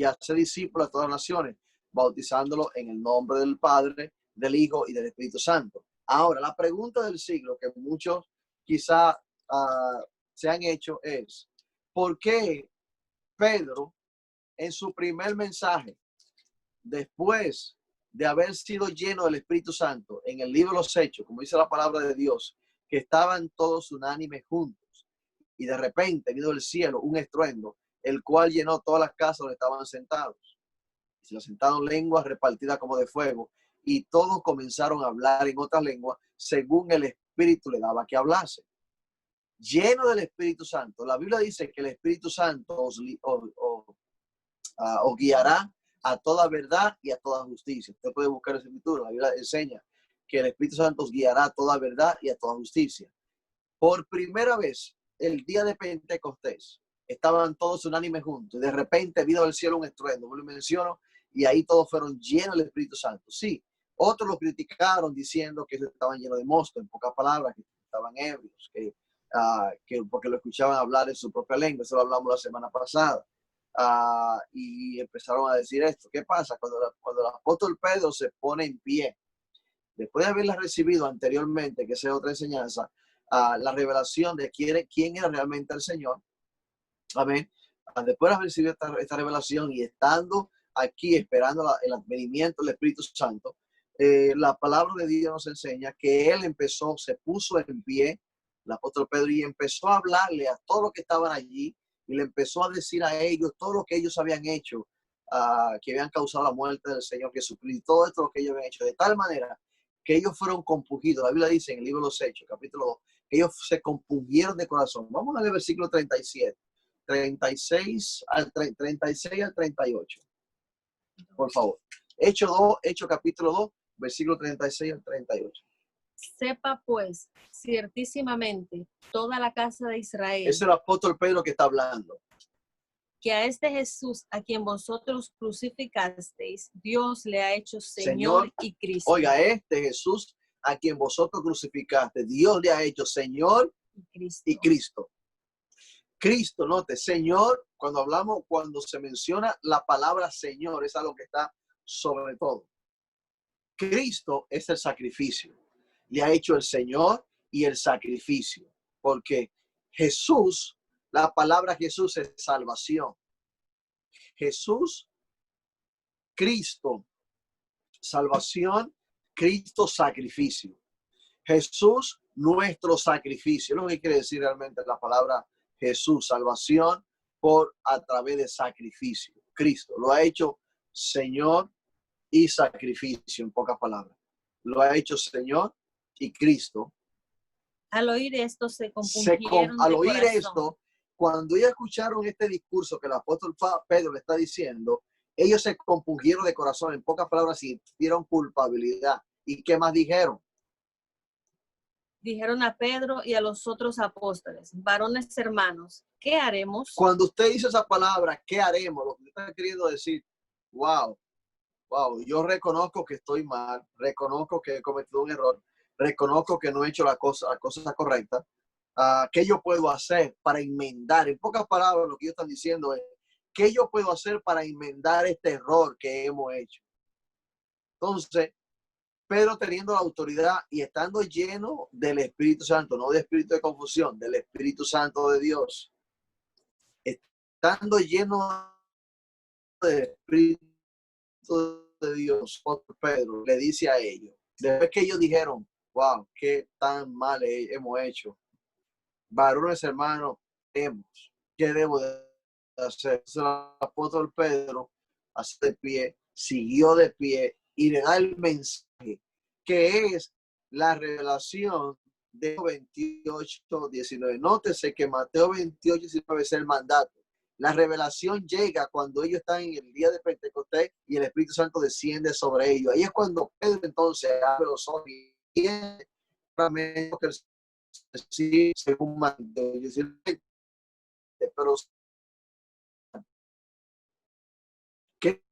hacer discípulos a todas las naciones, bautizándolo en el nombre del Padre, del Hijo y del Espíritu Santo. Ahora, la pregunta del siglo que muchos quizá se han hecho es, ¿por qué Pedro en su primer mensaje, después de haber sido lleno del Espíritu Santo, en el libro de los Hechos, como dice la palabra de Dios, que estaban todos unánimes juntos, y de repente vino del cielo un estruendo, el cual llenó todas las casas donde estaban sentados? Y se sentaron lenguas repartidas como de fuego, y todos comenzaron a hablar en otras lenguas, según el Espíritu le daba que hablase. Lleno del Espíritu Santo. La Biblia dice que el Espíritu Santo os guiará a toda verdad y a toda justicia. Usted puede buscar esa escritura. La Biblia enseña que el Espíritu Santo os guiará a toda verdad y a toda justicia. Por primera vez, el día de Pentecostés, estaban todos unánimes juntos. De repente vino del cielo un estruendo, me lo menciono, y ahí todos fueron llenos del Espíritu Santo. Sí, otros lo criticaron diciendo que estaban llenos de mosto, en pocas palabras, que estaban ebrios, que porque lo escuchaban hablar en su propia lengua. Eso lo hablamos la semana pasada. Y empezaron a decir esto. ¿Qué pasa? Cuando el apóstol Pedro se pone en pie, después de haberla recibido anteriormente, que esa es otra enseñanza, la revelación de quién era realmente el Señor. Amén. Después de haber recibido esta revelación y estando aquí esperando el advenimiento del Espíritu Santo, la palabra de Dios nos enseña que él se puso en pie, el apóstol Pedro, y empezó a hablarle a todos los que estaban allí, y le empezó a decir a ellos todo lo que ellos habían hecho, que habían causado la muerte del Señor Jesucristo, todo esto lo que ellos habían hecho, de tal manera que ellos fueron compungidos. La Biblia dice en el libro de los Hechos, capítulo 2, que ellos se compungieron de corazón. Vamos a leer el versículo 37. 36 al 38. Por favor. Hechos capítulo 2, versículo 36 al 38. Sepa pues, ciertísimamente, toda la casa de Israel, Es el apóstol Pedro que está hablando, que a este Jesús, a quien vosotros crucificasteis, Dios le ha hecho Señor y Cristo. Oiga, este Jesús a quien vosotros crucificaste, Dios le ha hecho Señor y Cristo. Cristo, note, Señor, cuando se menciona la palabra Señor, es algo que está sobre todo. Cristo es el sacrificio. Le ha hecho el Señor y el sacrificio. Porque Jesús, la palabra Jesús es salvación. Jesús, Cristo, salvación, Cristo, sacrificio. Jesús, nuestro sacrificio. Es lo que quiere decir realmente la palabra Jesús, salvación a través de sacrificio. Cristo lo ha hecho Señor y sacrificio, en pocas palabras. Lo ha hecho Señor y Cristo. Al oír esto se compungieron al de oír corazón. Esto, cuando ellos escucharon este discurso que el apóstol Pedro le está diciendo, ellos se compungieron de corazón. En pocas palabras, sintieron culpabilidad. ¿Y qué más dijeron? dijeron a Pedro y a los otros apóstoles: varones hermanos, ¿qué haremos? Cuando usted dice esa palabra, ¿qué haremos? Lo que usted está queriendo decir, wow, wow, yo reconozco que estoy mal, reconozco que he cometido un error, reconozco que no he hecho la cosa correcta. ¿Qué yo puedo hacer para enmendar? En pocas palabras, lo que ellos están diciendo es, ¿qué yo puedo hacer para enmendar este error que hemos hecho? Entonces, Pedro, teniendo la autoridad y estando lleno del Espíritu Santo, no de espíritu de confusión, del Espíritu Santo de Dios, estando lleno del Espíritu de Dios, Pedro le dice a ellos, después que ellos dijeron, wow, qué tan mal hemos hecho, varones hermanos, ¿qué debo de hacer? Entonces, el apóstol Pedro, así de pie, siguió de pie y le da el mensaje que es la revelación de 28:19. Nótese que Mateo 28:19 es el mandato. La revelación llega cuando ellos están en el día de Pentecostés y el Espíritu Santo desciende sobre ellos. Ahí es cuando Pedro entonces abre los ojos y tiene que sí, según Mateo 19. Pero qué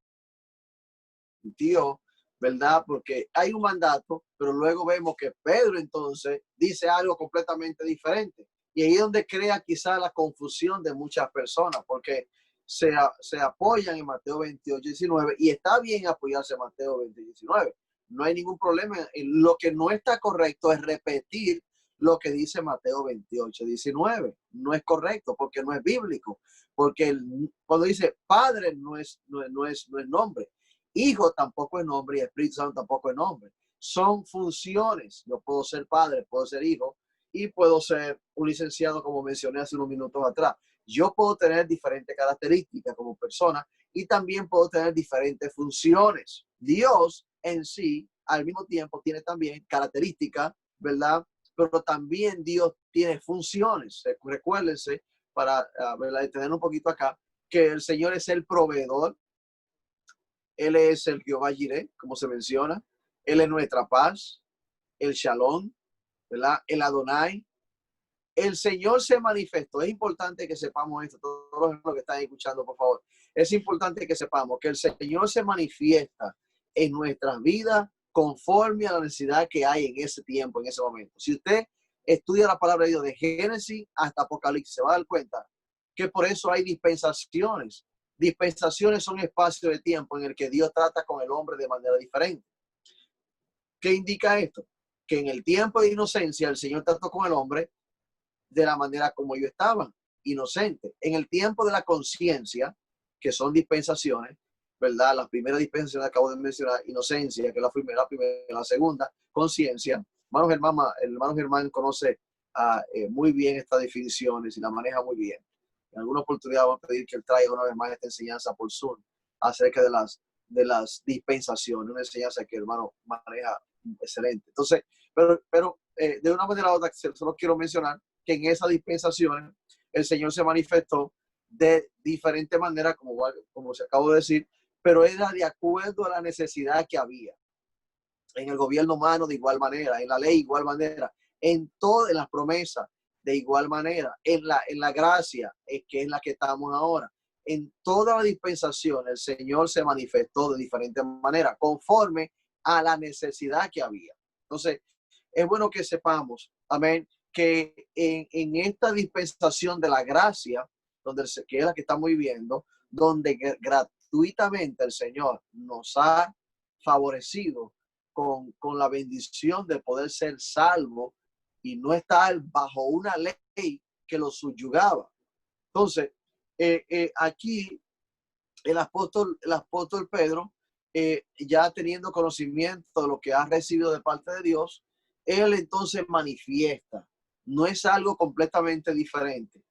sentido, ¿verdad? Porque hay un mandato, pero luego vemos que Pedro entonces dice algo completamente diferente. Y ahí es donde crea quizá la confusión de muchas personas, porque se apoyan en Mateo 28:19 y está bien apoyarse en Mateo 28:19. No hay ningún problema. Lo que no está correcto es repetir lo que dice Mateo 28:19. No es correcto porque no es bíblico. Porque cuando dice padre no es nombre. Hijo tampoco es nombre y Espíritu Santo tampoco es nombre. Son funciones. Yo puedo ser padre, puedo ser hijo y puedo ser un licenciado, como mencioné hace unos minutos atrás. Yo puedo tener diferentes características como persona y también puedo tener diferentes funciones. Dios en sí, al mismo tiempo, tiene también características, ¿verdad? Pero también Dios tiene funciones. Recuérdense, para detener un poquito acá, que el Señor es el proveedor. Él es el Jehová Jireh, como se menciona. Él es nuestra paz, el Shalom, ¿verdad? El Adonai. El Señor se manifestó. Es importante que sepamos esto, todos los que están escuchando, por favor. Es importante que sepamos que el Señor se manifiesta en nuestras vidas conforme a la necesidad que hay en ese tiempo, en ese momento. Si usted estudia la palabra de Dios de Génesis hasta Apocalipsis, se va a dar cuenta que por eso hay dispensaciones. Dispensaciones son espacios de tiempo en el que Dios trata con el hombre de manera diferente. ¿Qué indica esto? Que en el tiempo de inocencia el Señor trató con el hombre de la manera como ellos estaban, inocentes. En el tiempo de la conciencia, que son dispensaciones, ¿verdad? La primera dispensación acabo de mencionar, inocencia, que es la primera, la segunda, conciencia. Hermano Germán conoce muy bien estas definiciones y la maneja muy bien. En alguna oportunidad vamos a pedir que él traiga una vez más esta enseñanza por Zoom acerca de las dispensaciones, una enseñanza que el hermano maneja excelente. Entonces, pero de una manera u otra, solo quiero mencionar que en esas dispensaciones el Señor se manifestó de diferente manera, como se acabó de decir, pero era de acuerdo a la necesidad que había. En el gobierno humano de igual manera, en la ley de igual manera, en todas las promesas de igual manera, en la gracia, que es la que estamos ahora. En toda la dispensación el Señor se manifestó de diferente manera, conforme a la necesidad que había. Entonces, es bueno que sepamos, amén, que en esta dispensación de la gracia, que es la que estamos viviendo, donde gratuitamente el Señor nos ha favorecido con la bendición de poder ser salvo y no estar bajo una ley que lo subyugaba. Entonces, aquí el apóstol Pedro, ya teniendo conocimiento de lo que ha recibido de parte de Dios, él entonces manifiesta. No es algo completamente diferente.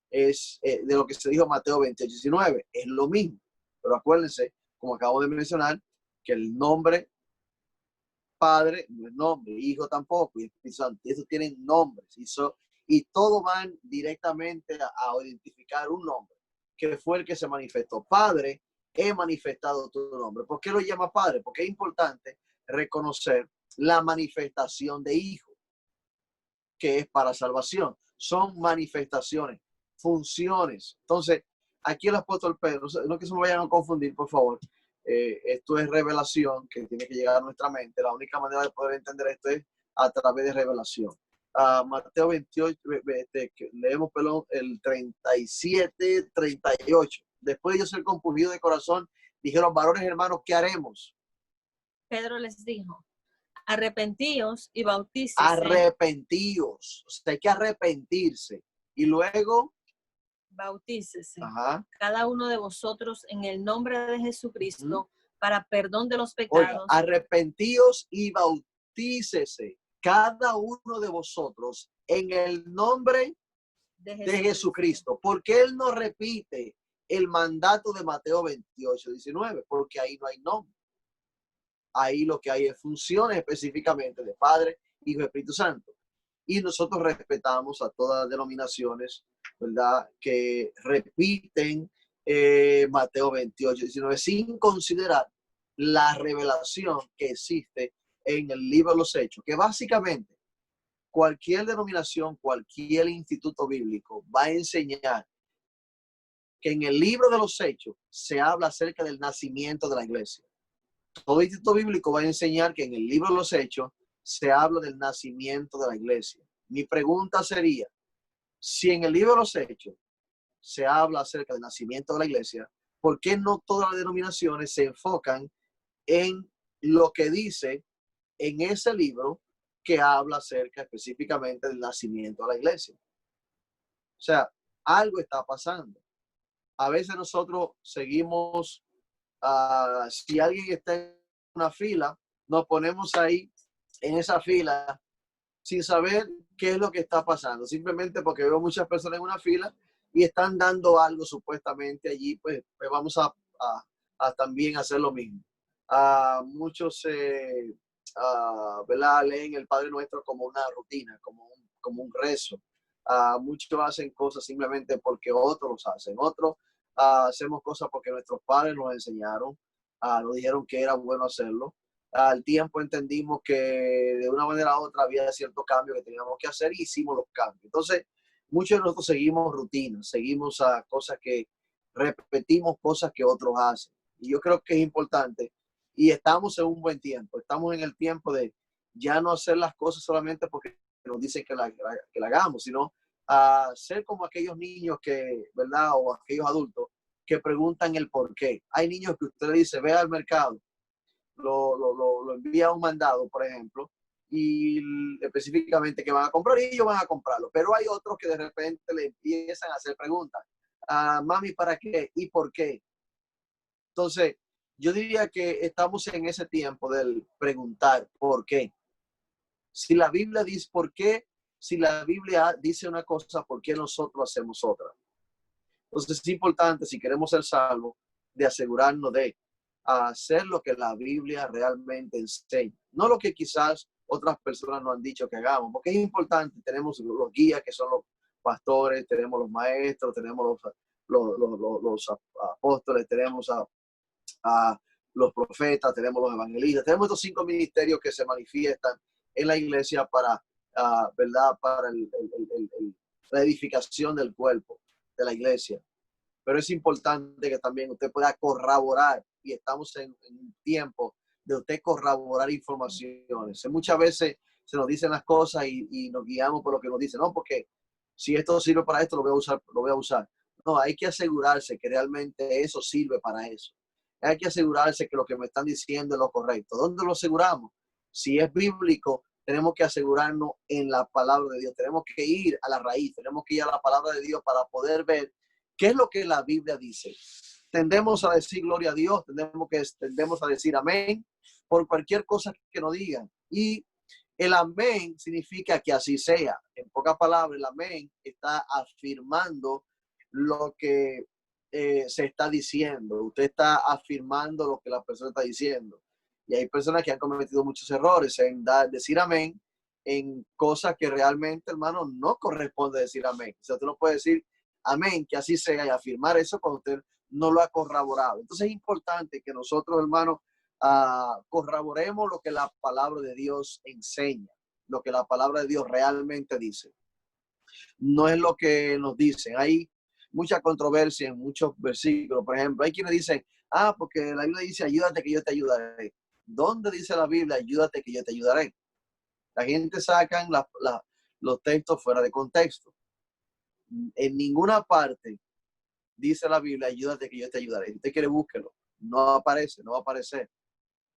Es de lo que se dijo Mateo 28:19. Es lo mismo. Pero acuérdense, como acabo de mencionar, que el nombre Padre no es nombre, Hijo tampoco, y Espíritu Santo. Y esos tienen nombres. Y todo van directamente a identificar un nombre, que fue el que se manifestó. Padre, he manifestado tu nombre. ¿Por qué lo llama Padre? Porque es importante reconocer la manifestación de Hijo. que es para salvación. Son manifestaciones, funciones. Entonces, aquí el apóstol Pedro, no que se me vayan a confundir, por favor. Esto es revelación que tiene que llegar a nuestra mente. La única manera de poder entender esto es a través de revelación. Mateo 28, leemos, perdón, el 37, 38. Después de yo ser compungido de corazón, dijeron, varones hermanos, ¿qué haremos? Pedro les dijo, arrepentíos y bautícese. Arrepentíos. O sea, hay que arrepentirse. Y luego, bautícese ajá, cada uno de vosotros en el nombre de Jesucristo para perdón de los oiga, pecados. arrepentíos y bautícese cada uno de vosotros en el nombre de Jesucristo. Porque él no repite el mandato de Mateo 28, 19, porque ahí no hay nombre. Ahí lo que hay es funciones específicamente de Padre, Hijo y Espíritu Santo. Y nosotros respetamos a todas las denominaciones, ¿verdad?, que repiten Mateo 28, 19, sin considerar la revelación que existe en el libro de los Hechos, que básicamente cualquier denominación, cualquier instituto bíblico va a enseñar que en el libro de los Hechos se habla acerca del nacimiento de la iglesia. Todo instituto bíblico va a enseñar que en el libro de los Hechos se habla del nacimiento de la iglesia. Mi pregunta sería, si en el libro de los Hechos se habla acerca del nacimiento de la iglesia, ¿por qué no todas las denominaciones se enfocan en lo que dice en ese libro que habla acerca específicamente del nacimiento de la iglesia? O sea, algo está pasando. A veces nosotros seguimos, si alguien está en una fila, nos ponemos ahí en esa fila sin saber qué es lo que está pasando, simplemente porque veo muchas personas en una fila y están dando algo supuestamente allí, pues vamos a también hacer lo mismo. Muchos ¿verdad?, leen el Padre Nuestro como una rutina, como un rezo. Muchos hacen cosas simplemente porque otros los hacen. Otros hacemos cosas porque nuestros padres nos enseñaron, nos dijeron que era bueno hacerlo. Al tiempo entendimos que de una manera u otra había ciertos cambios que teníamos que hacer y hicimos los cambios. Entonces, muchos de nosotros seguimos rutinas, seguimos a cosas que repetimos, cosas que otros hacen. Y yo creo que es importante y estamos en un buen tiempo. Estamos en el tiempo de ya no hacer las cosas solamente porque nos dicen que la hagamos, sino ser como aquellos niños que, ¿verdad?, o aquellos adultos que preguntan el por qué. Hay niños que usted le dice, ve al mercado, lo envía un mandado, por ejemplo, y específicamente que van a comprar y ellos van a comprarlo. Pero hay otros que de repente le empiezan a hacer preguntas. Mami, ¿para qué? ¿Y por qué? Entonces, yo diría que estamos en ese tiempo del preguntar por qué. Si la Biblia dice por qué, si la Biblia dice una cosa, ¿por qué nosotros hacemos otra? Entonces es importante, si queremos ser salvos, de asegurarnos de hacer lo que la Biblia realmente enseña. No lo que quizás otras personas nos han dicho que hagamos, porque es importante. Tenemos los guías que son los pastores, tenemos los maestros, tenemos los apóstoles, tenemos a los profetas, tenemos los evangelistas, tenemos estos 5 ministerios que se manifiestan en la iglesia para, ¿verdad?, para la edificación del cuerpo de la iglesia. Pero es importante que también usted pueda corroborar, y estamos en un tiempo de usted corroborar informaciones. Muchas veces se nos dicen las cosas y nos guiamos por lo que nos dicen, no, porque si esto sirve para esto, lo voy a usar, lo voy a usar. No, hay que asegurarse que realmente eso sirve para eso. Hay que asegurarse que lo que me están diciendo es lo correcto. ¿Dónde lo aseguramos? Si es bíblico, tenemos que asegurarnos en la palabra de Dios. Tenemos que ir a la raíz, tenemos que ir a la palabra de Dios para poder ver qué es lo que la Biblia dice. Tendemos a decir gloria a Dios, tendemos a decir amén por cualquier cosa que nos digan. Y el amén significa que así sea. En pocas palabras, el amén está afirmando lo que se está diciendo. Usted está afirmando lo que la persona está diciendo. Y hay personas que han cometido muchos errores en decir amén en cosas que realmente, hermano, no corresponde decir amén. O sea, usted no puede decir amén, que así sea, y afirmar eso cuando usted no lo ha corroborado. Entonces es importante que nosotros, hermanos, corroboremos lo que la palabra de Dios enseña. lo que la palabra de Dios realmente dice. No es lo que nos dicen. Hay mucha controversia en muchos versículos. Por ejemplo, hay quienes dicen, porque la Biblia dice, ayúdate que yo te ayudaré. ¿Dónde dice la Biblia, ayúdate que yo te ayudaré? La gente saca los textos fuera de contexto. En ninguna parte dice la Biblia, ayúdate que yo te ayudaré. Si usted quiere, búsquelo. No aparece, no va a aparecer.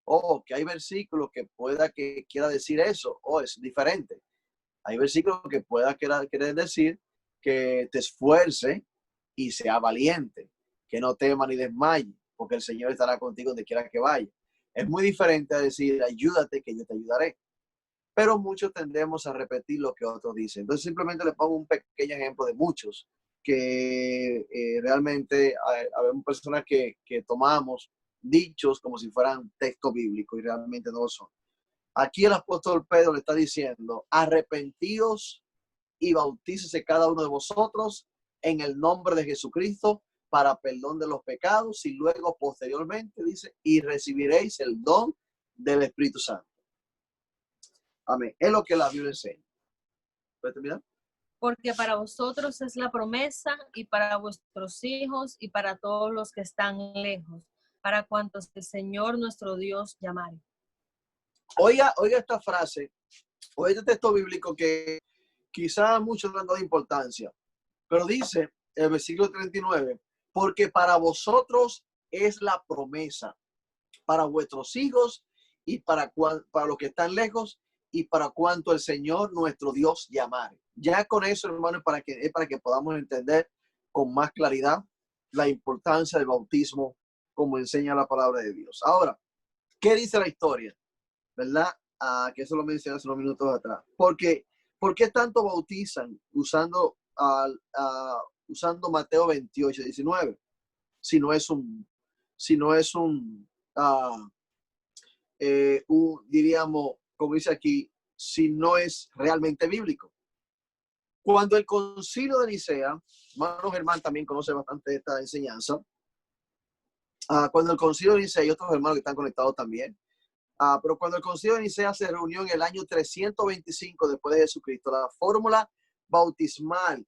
O que hay versículos que pueda que quiera decir eso, o es diferente. Hay versículos que pueda querer decir que te esfuerce y sea valiente, que no tema ni desmaye, porque el Señor estará contigo donde quiera que vaya. Es muy diferente a decir, ayúdate que yo te ayudaré. Pero muchos tendemos a repetir lo que otros dicen. Entonces simplemente le pongo un pequeño ejemplo de muchos que realmente hay personas que tomamos dichos como si fueran texto bíblico y realmente no lo son. Aquí el apóstol Pedro le está diciendo, arrepentíos y bautícese cada uno de vosotros en el nombre de Jesucristo para perdón de los pecados, y luego posteriormente dice, y recibiréis el don del Espíritu Santo. Amén. Es lo que la Biblia enseña. ¿Puedes terminar? Porque para vosotros es la promesa, y para vuestros hijos, y para todos los que están lejos, para cuantos el Señor nuestro Dios llamare. Oiga esta frase, oiga este texto bíblico que quizá muchos no han dado importancia, pero dice el versículo 39, porque para vosotros es la promesa, para vuestros hijos y para los que están lejos, y para cuanto el Señor nuestro Dios llamare. Ya con eso, hermano, es para que podamos entender con más claridad la importancia del bautismo, como enseña la palabra de Dios. Ahora, ¿qué dice la historia? ¿Verdad? Que eso lo mencioné hace unos minutos atrás. ¿Por qué tanto bautizan usando Mateo 28, 19? Si no es diríamos, como dice aquí, si no es realmente bíblico. Cuando el concilio de Nicea, hermano Germán también conoce bastante esta enseñanza, cuando el concilio de Nicea, y otros hermanos que están conectados también, pero cuando el concilio de Nicea se reunió en el año 325 después de Jesucristo, la fórmula bautismal,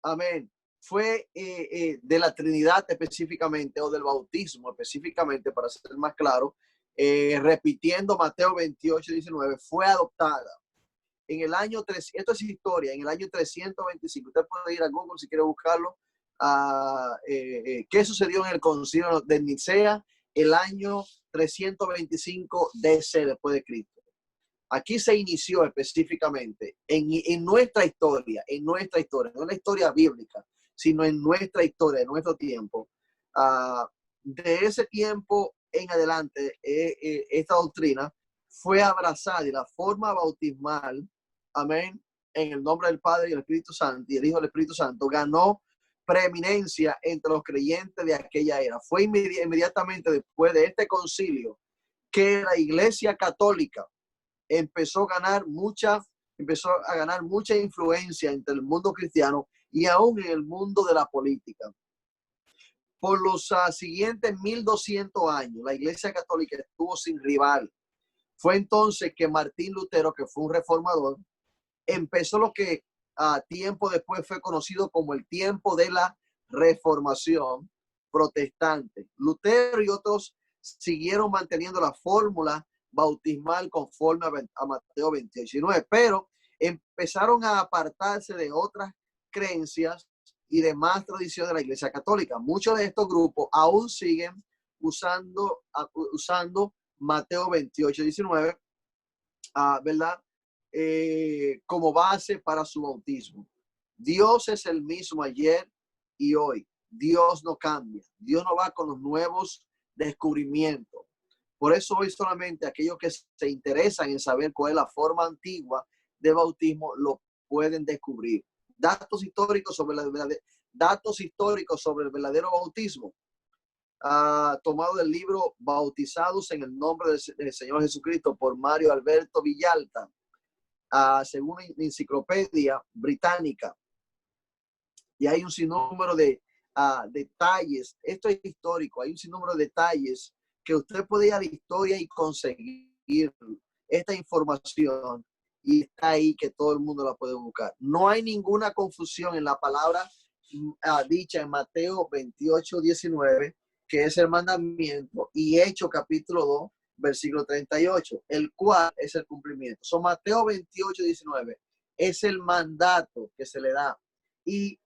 amén, fue de la Trinidad específicamente, o del bautismo específicamente, para ser más claro, repitiendo Mateo 28, 19, fue adoptada en el año 3, esto es historia, en el año 325. Usted puede ir a Google si quiere buscarlo. ¿Qué sucedió en el concilio de Nicea el año 325 DC después de Cristo? Aquí se inició específicamente en nuestra historia, no en la historia bíblica, sino en nuestra historia, en nuestro tiempo. De ese tiempo en adelante, esta doctrina fue abrazada, y la forma bautismal, amén, en el nombre del Padre y el Espíritu Santo y el Hijo del Espíritu Santo, ganó preeminencia entre los creyentes de aquella era. Fue inmediatamente después de este concilio que la Iglesia Católica empezó a ganar mucha influencia entre el mundo cristiano y aún en el mundo de la política. Por los siguientes 1200 años, la Iglesia Católica estuvo sin rival. Fue entonces que Martín Lutero, que fue un reformador, empezó lo que tiempo después fue conocido como el tiempo de la Reformación protestante. Lutero y otros siguieron manteniendo la fórmula bautismal conforme a Mateo 28, 19, pero empezaron a apartarse de otras creencias y demás tradiciones de la Iglesia Católica. Muchos de estos grupos aún siguen usando Mateo 28, 19, ¿verdad? Como base para su bautismo. Dios es el mismo ayer y hoy. Dios no cambia. Dios no va con los nuevos descubrimientos. Por eso hoy solamente aquellos que se interesan en saber cuál es la forma antigua de bautismo lo pueden descubrir. Datos históricos sobre el verdadero bautismo, tomado del libro Bautizados en el nombre del Señor Jesucristo por Mario Alberto Villalta, según la Enciclopedia Británica. Y hay un sinnúmero de detalles. Esto es histórico. Hay un sinnúmero de detalles que usted puede ir a la historia y conseguir esta información y está ahí que todo el mundo la puede buscar. No hay ninguna confusión en la palabra dicha en Mateo 28:19, que es el mandamiento, y Hechos capítulo 2, versículo 38, el cual es el cumplimiento. So, Mateo 28:19 es el mandato que se le da, y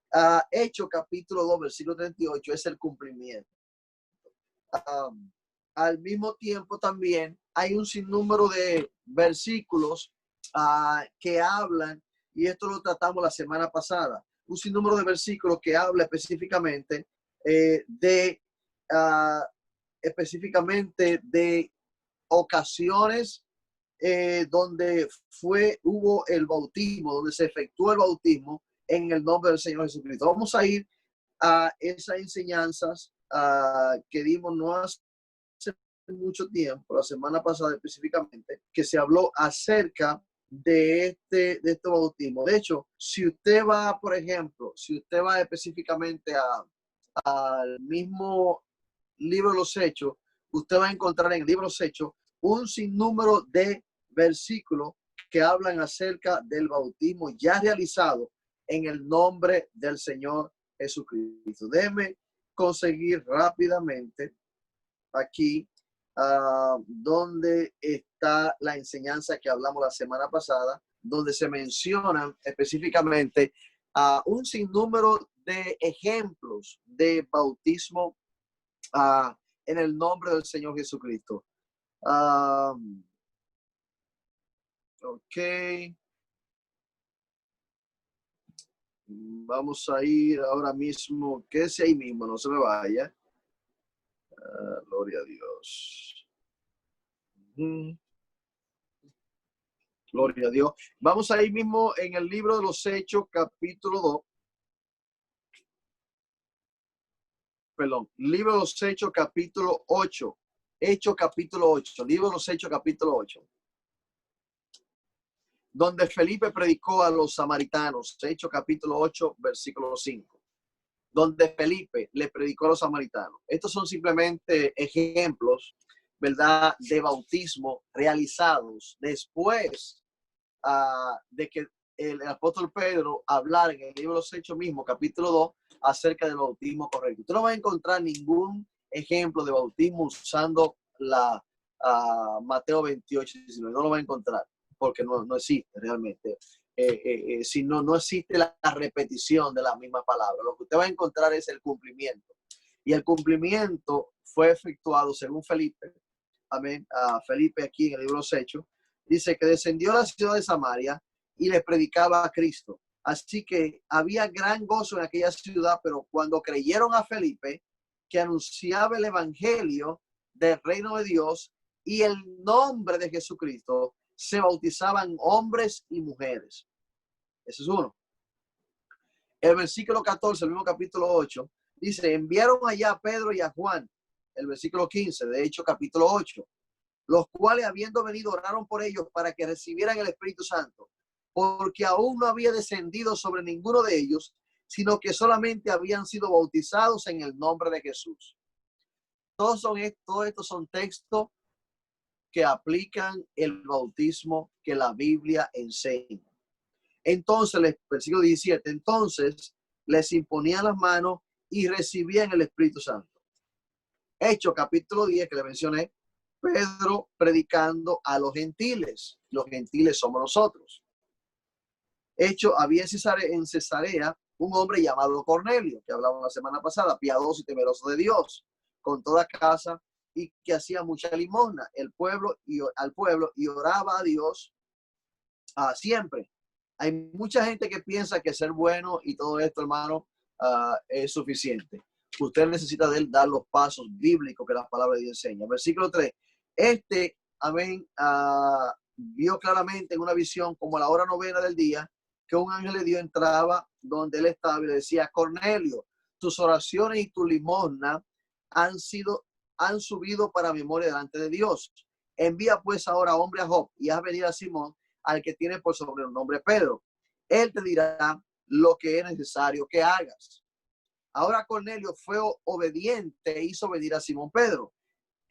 Hechos capítulo 2, versículo 38 es el cumplimiento. Al mismo tiempo también hay un sinnúmero de versículos que hablan, y esto lo tratamos la semana pasada, un sinnúmero de versículos que habla específicamente de ocasiones donde hubo el bautismo, donde se efectuó el bautismo en el nombre del Señor Jesucristo. Vamos a ir a esas enseñanzas que dimos no hace mucho tiempo, la semana pasada específicamente, que se habló acerca de este bautismo. De hecho, si usted va, por ejemplo, si usted va específicamente al mismo libro de los Hechos, usted va a encontrar en el libro de los Hechos un sinnúmero de versículos que hablan acerca del bautismo ya realizado en el nombre del Señor Jesucristo. Déjeme conseguir rápidamente aquí donde está la enseñanza que hablamos la semana pasada, donde se mencionan específicamente un sinnúmero de ejemplos de bautismo en el nombre del Señor Jesucristo. Ok. Vamos a ir ahora mismo, que es ahí mismo, no se me vaya. Gloria a Dios. Gloria a Dios. Vamos a ir mismo en el libro de los Hechos, capítulo 2. Perdón, libro de los Hechos, capítulo 8. Hechos, capítulo 8. Libro de los Hechos, capítulo 8. Donde Felipe predicó a los samaritanos. Hechos, capítulo 8, versículo 5. Donde Felipe le predicó a los samaritanos. Estos son simplemente ejemplos, ¿verdad?, de bautismo realizados después de que el apóstol Pedro hablar en el libro de los Hechos mismo, capítulo 2, acerca del bautismo correcto. Usted no va a encontrar ningún ejemplo de bautismo usando la Mateo 28:19. No lo va a encontrar porque no existe realmente. Si no existe la repetición de las mismas palabras. Lo que usted va a encontrar es el cumplimiento. Y el cumplimiento fue efectuado según Felipe. Amén. Felipe aquí en el libro de los Hechos. Dice que descendió a la ciudad de Samaria y les predicaba a Cristo. Así que había gran gozo en aquella ciudad, pero cuando creyeron a Felipe, que anunciaba el evangelio del reino de Dios y el nombre de Jesucristo, se bautizaban hombres y mujeres. Ese es uno. El versículo 14, el mismo capítulo 8, dice, enviaron allá a Pedro y a Juan. El versículo 15, de Hechos capítulo 8. Los cuales habiendo venido oraron por ellos para que recibieran el Espíritu Santo, porque aún no había descendido sobre ninguno de ellos, sino que solamente habían sido bautizados en el nombre de Jesús. Todos estos son textos que aplican el bautismo que la Biblia enseña. Entonces, el versículo 17, entonces les imponían las manos y recibían el Espíritu Santo. Hechos capítulo 10, que le mencioné, Pedro predicando a los gentiles. Los gentiles somos nosotros. Hecho, había en Cesarea un hombre llamado Cornelio, que hablamos la semana pasada, piadoso y temeroso de Dios, con toda casa, y que hacía mucha limosna al pueblo y oraba a Dios siempre. Hay mucha gente que piensa que ser bueno y todo esto, hermano, es suficiente. Usted necesita de él dar los pasos bíblicos que la palabra de Dios enseña. Versículo 3. Amén, vio claramente en una visión como a la hora 9 del día que un ángel de Dios entraba donde él estaba y le decía, Cornelio, tus oraciones y tu limosna han subido para memoria delante de Dios. Envía pues ahora hombre a Job y haz venir a Simón, al que tiene por sobrenombre Pedro. Él te dirá lo que es necesario que hagas. Ahora Cornelio fue obediente e hizo venir a Simón Pedro.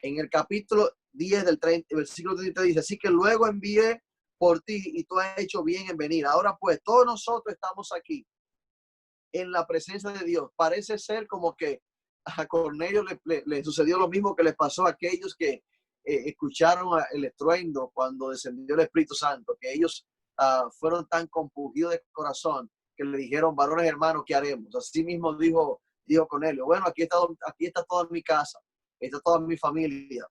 En el capítulo 10 del 30, versículo 30 dice, así que luego envié por ti y tú has hecho bien en venir. Ahora pues, todos nosotros estamos aquí en la presencia de Dios. Parece ser como que a Cornelio le sucedió lo mismo que les pasó a aquellos que escucharon el estruendo cuando descendió el Espíritu Santo, que ellos fueron tan compungidos de corazón que le dijeron, varones hermanos, ¿qué haremos? Así mismo dijo Cornelio, bueno, aquí está toda mi casa, está toda mi familia.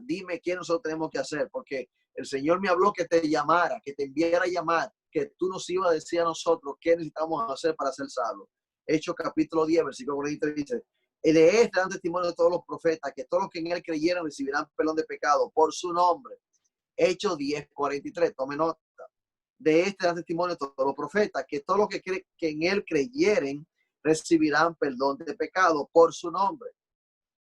Dime qué nosotros tenemos que hacer, porque el Señor me habló que te llamara, que te enviara a llamar, que tú nos ibas a decir a nosotros qué necesitamos hacer para ser salvos. Hechos capítulo 10, versículo 43 dice, de este dan testimonio de todos los profetas, que todos los que en él creyeron recibirán perdón de pecado por su nombre. Hechos 10, 43, tome nota. De este dan testimonio de todos los profetas, que todos los que en él creyeren recibirán perdón de pecado por su nombre.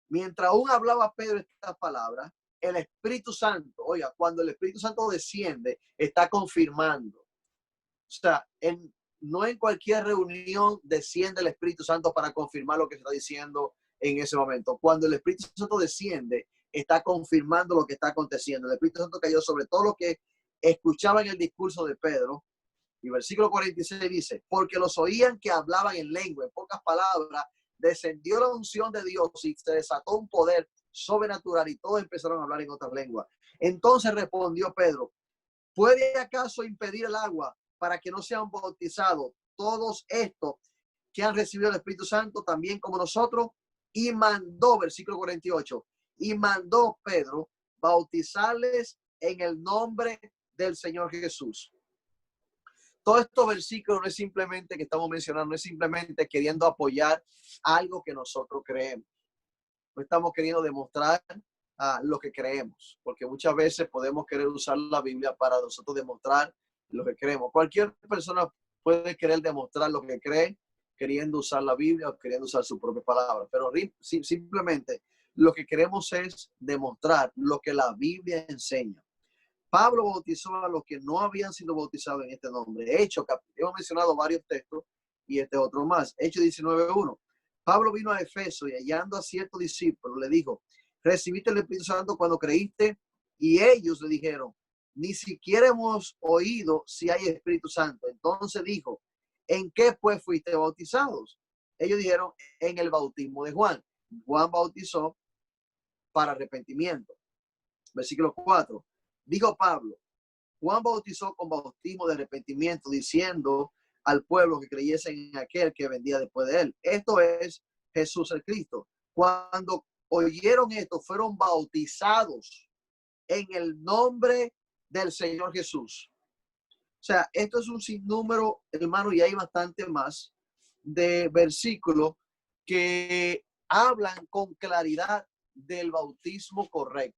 Mientras aún hablaba Pedro estas palabras, el Espíritu Santo, oiga, cuando el Espíritu Santo desciende, está confirmando. O sea, no en cualquier reunión desciende el Espíritu Santo para confirmar lo que se está diciendo en ese momento. Cuando el Espíritu Santo desciende, está confirmando lo que está aconteciendo. El Espíritu Santo cayó sobre todos los que escuchaban el discurso de Pedro. Y versículo 46 dice, porque los oían que hablaban en lengua, en pocas palabras, descendió la unción de Dios y se desató un poder sobrenatural y todos empezaron a hablar en otras lenguas. Entonces respondió Pedro, ¿puede acaso impedir el agua para que no sean bautizados todos estos que han recibido el Espíritu Santo también como nosotros? Y mandó, versículo 48, y mandó Pedro bautizarles en el nombre del Señor Jesús. Todo estos versículos no es simplemente que estamos mencionando, no es simplemente queriendo apoyar algo que nosotros creemos. No estamos queriendo demostrar lo que creemos, porque muchas veces podemos querer usar la Biblia para nosotros demostrar lo que creemos. Cualquier persona puede querer demostrar lo que cree queriendo usar la Biblia o queriendo usar sus propias palabras, pero simplemente lo que queremos es demostrar lo que la Biblia enseña. Pablo bautizó a los que no habían sido bautizados en este nombre. Hechos, hemos mencionado varios textos y este otro más. Hechos 19:1. Pablo vino a Efeso y hallando a ciertos discípulos le dijo, ¿recibiste el Espíritu Santo cuando creíste? Y ellos le dijeron, ni siquiera hemos oído si hay Espíritu Santo. Entonces dijo, ¿en qué pues fuiste bautizados? Ellos dijeron, en el bautismo de Juan. Juan bautizó para arrepentimiento. Versículo 4. Dijo Pablo, Juan bautizó con bautismo de arrepentimiento, diciendo al pueblo que creyesen en aquel que vendría después de él. Esto es Jesús el Cristo. Cuando oyeron esto, fueron bautizados en el nombre del Señor Jesús. O sea, esto es un sinnúmero, hermano, y hay bastante más de versículos que hablan con claridad del bautismo correcto,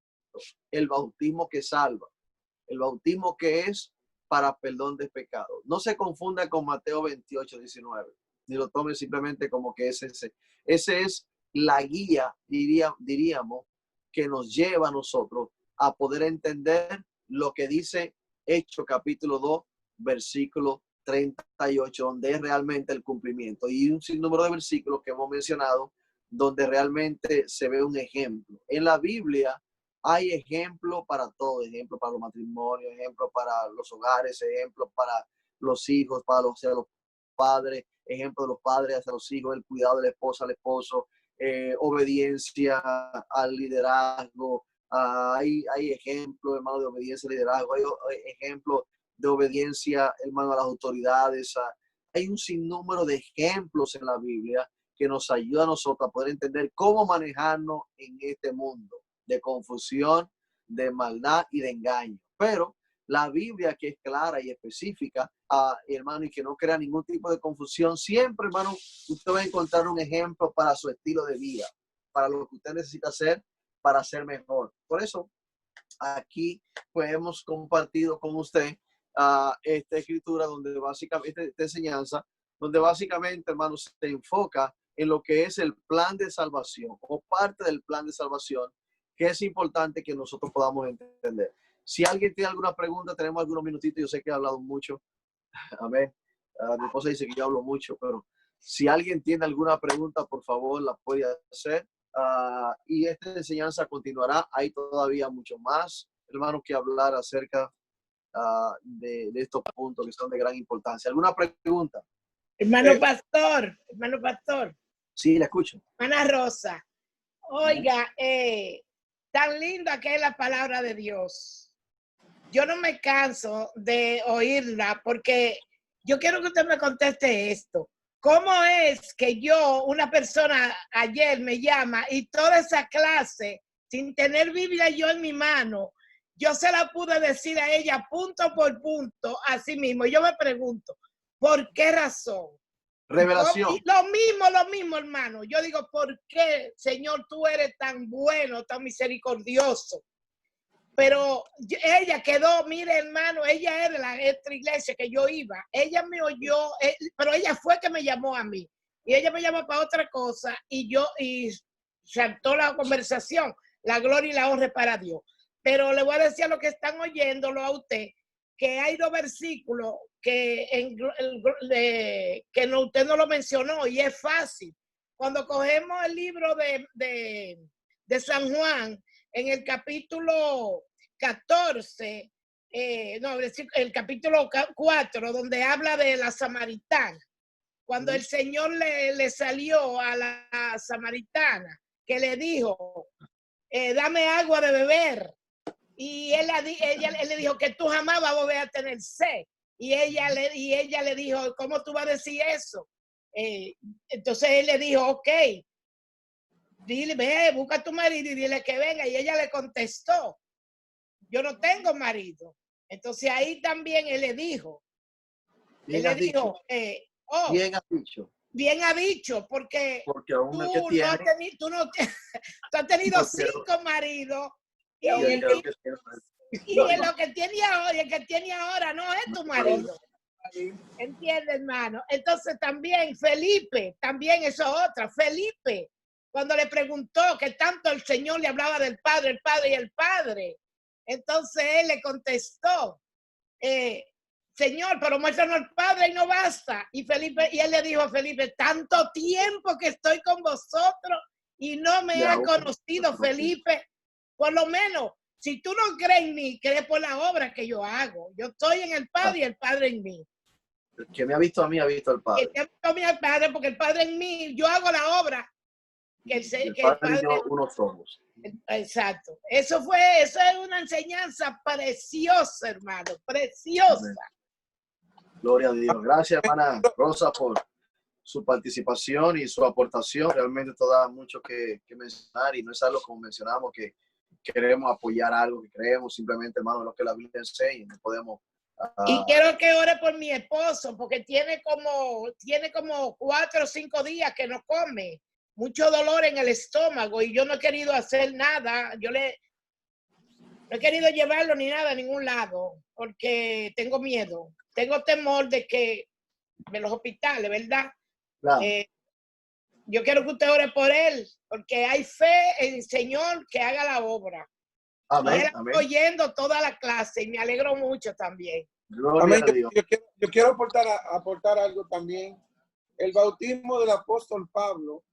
el bautismo que salva, el bautismo que es para perdón de pecados. No se confunda con Mateo 28:19, ni lo tome simplemente como que ese es la guía, diríamos, que nos lleva a nosotros a poder entender lo que dice Hechos capítulo 2, versículo 38, donde es realmente el cumplimiento. Y un sinnúmero de versículos que hemos mencionado, donde realmente se ve un ejemplo. En la Biblia hay ejemplo para todo, ejemplo para los matrimonios, ejemplo para los hogares, ejemplo para los hijos, para los padres, ejemplo de los padres hacia los hijos, el cuidado de la esposa al esposo, obediencia al liderazgo. Hay ejemplo, hermano, de obediencia al liderazgo, hay ejemplo de obediencia, hermano, a las autoridades. Hay un sinnúmero de ejemplos en la Biblia que nos ayuda a nosotros a poder entender cómo manejarnos en este mundo de confusión, de maldad y de engaño. Pero la Biblia, que es clara y específica, hermano, y que no crea ningún tipo de confusión, siempre, hermano, usted va a encontrar un ejemplo para su estilo de vida, para lo que usted necesita hacer para ser mejor. Por eso, aquí pues hemos compartido con usted esta escritura donde básicamente, esta enseñanza, donde básicamente, hermano, se enfoca en lo que es el plan de salvación o parte del plan de salvación, que es importante que nosotros podamos entender. Si alguien tiene alguna pregunta, tenemos algunos minutitos. Yo sé que he hablado mucho. Amén. Mi esposa dice que yo hablo mucho, pero si alguien tiene alguna pregunta, por favor, la puede hacer. Y esta enseñanza continuará. Hay todavía mucho más, hermanos, que hablar acerca de estos puntos que son de gran importancia. ¿Alguna pregunta? Hermano pastor, hermano pastor. Sí, la escucho. Hermana Rosa, oiga, tan linda que es la palabra de Dios. Yo no me canso de oírla porque yo quiero que usted me conteste esto. ¿Cómo es que una persona ayer me llama y toda esa clase, sin tener Biblia yo en mi mano, yo se la pude decir a ella punto por punto, así mismo? Yo me pregunto, ¿por qué razón? Revelación. Lo mismo, hermano. Yo digo, ¿por qué, Señor, tú eres tan bueno, tan misericordioso? Pero ella quedó, mire, hermano, ella era la otra iglesia que yo iba. Ella me oyó, pero ella fue que me llamó a mí. Y ella me llamó para otra cosa y saltó la conversación. La gloria y la honra para Dios. Pero le voy a decir a los que están oyéndolo a usted, que hay 2 versículos que usted no lo mencionó y es fácil. Cuando cogemos el libro de San Juan, en el capítulo 14, el capítulo 4, donde habla de la samaritana, cuando el Señor le salió a la samaritana, que le dijo, dame agua de beber. Y él le dijo que tú jamás vas a volver a tener sed. Y ella le dijo, ¿cómo tú vas a decir eso? Entonces él le dijo, ok, dile, ve, busca a tu marido y dile que venga. Y ella le contestó, yo no tengo marido. Entonces ahí también él le dijo, Bien has dicho. Bien has dicho. Bien ha dicho, porque aún el que tiene, tú has tenido 5 maridos. Y el que tiene ahora no es tu marido. ¿Entiendes, hermano? Entonces también Felipe, también eso otra. Felipe, cuando le preguntó que tanto el Señor le hablaba del Padre, el Padre y el Padre, entonces él le contestó, Señor, pero muéstranos al Padre y no basta. Y él le dijo a Felipe, tanto tiempo que estoy con vosotros y no me ha conocido, Felipe. Por lo menos, si tú no crees en mí, crees por la obra que yo hago. Yo estoy en el Padre y el Padre en mí. El que me ha visto a mí, ha visto al Padre. El que ha visto a mí al Padre, porque el Padre en mí, yo hago la obra. Que el Padre y yo uno somos. Exacto. Eso es una enseñanza preciosa, hermano. Preciosa. Amén. Gloria a Dios. Gracias, hermana Rosa, por su participación y su aportación. Realmente esto da mucho que mencionar y no es algo como mencionamos que queremos apoyar algo que creemos, simplemente, hermano, lo que la Biblia enseña. No podemos. Y quiero que ore por mi esposo, porque tiene como 4 o 5 días que no come. Mucho dolor en el estómago y yo no he querido hacer nada. No he querido llevarlo ni nada a ningún lado porque tengo miedo. Tengo temor de los hospitales, ¿verdad? Claro. Yo quiero que usted ore por él porque hay fe en el Señor que haga la obra. Amén. Y él está oyendo toda la clase y me alegro mucho también. Gloria a Dios. Yo quiero aportar algo también. El bautismo del apóstol Pablo,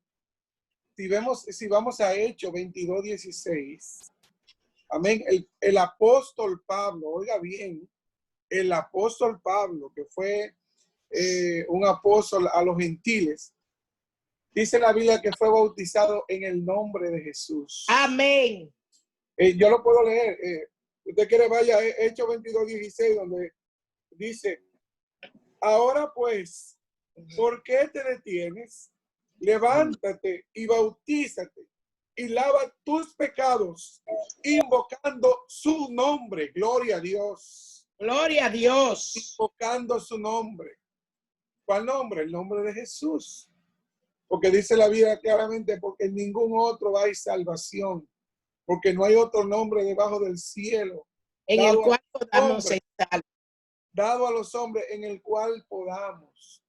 si vamos a Hechos 22:16, amén, el apóstol Pablo, oiga bien, el apóstol Pablo, que fue un apóstol a los gentiles, dice la Biblia que fue bautizado en el nombre de Jesús. Amén. Yo lo puedo leer. Usted quiere, vaya a Hechos 22:16, donde dice, ahora pues, ¿por qué te detienes? Levántate y bautízate y lava tus pecados, invocando su nombre. Gloria a Dios. Gloria a Dios. Invocando su nombre. ¿Cuál nombre? El nombre de Jesús. Porque dice la Biblia claramente, porque en ningún otro hay salvación. Porque no hay otro nombre debajo del cielo. En el cual podamos estar. Dado a los hombres en el cual podamos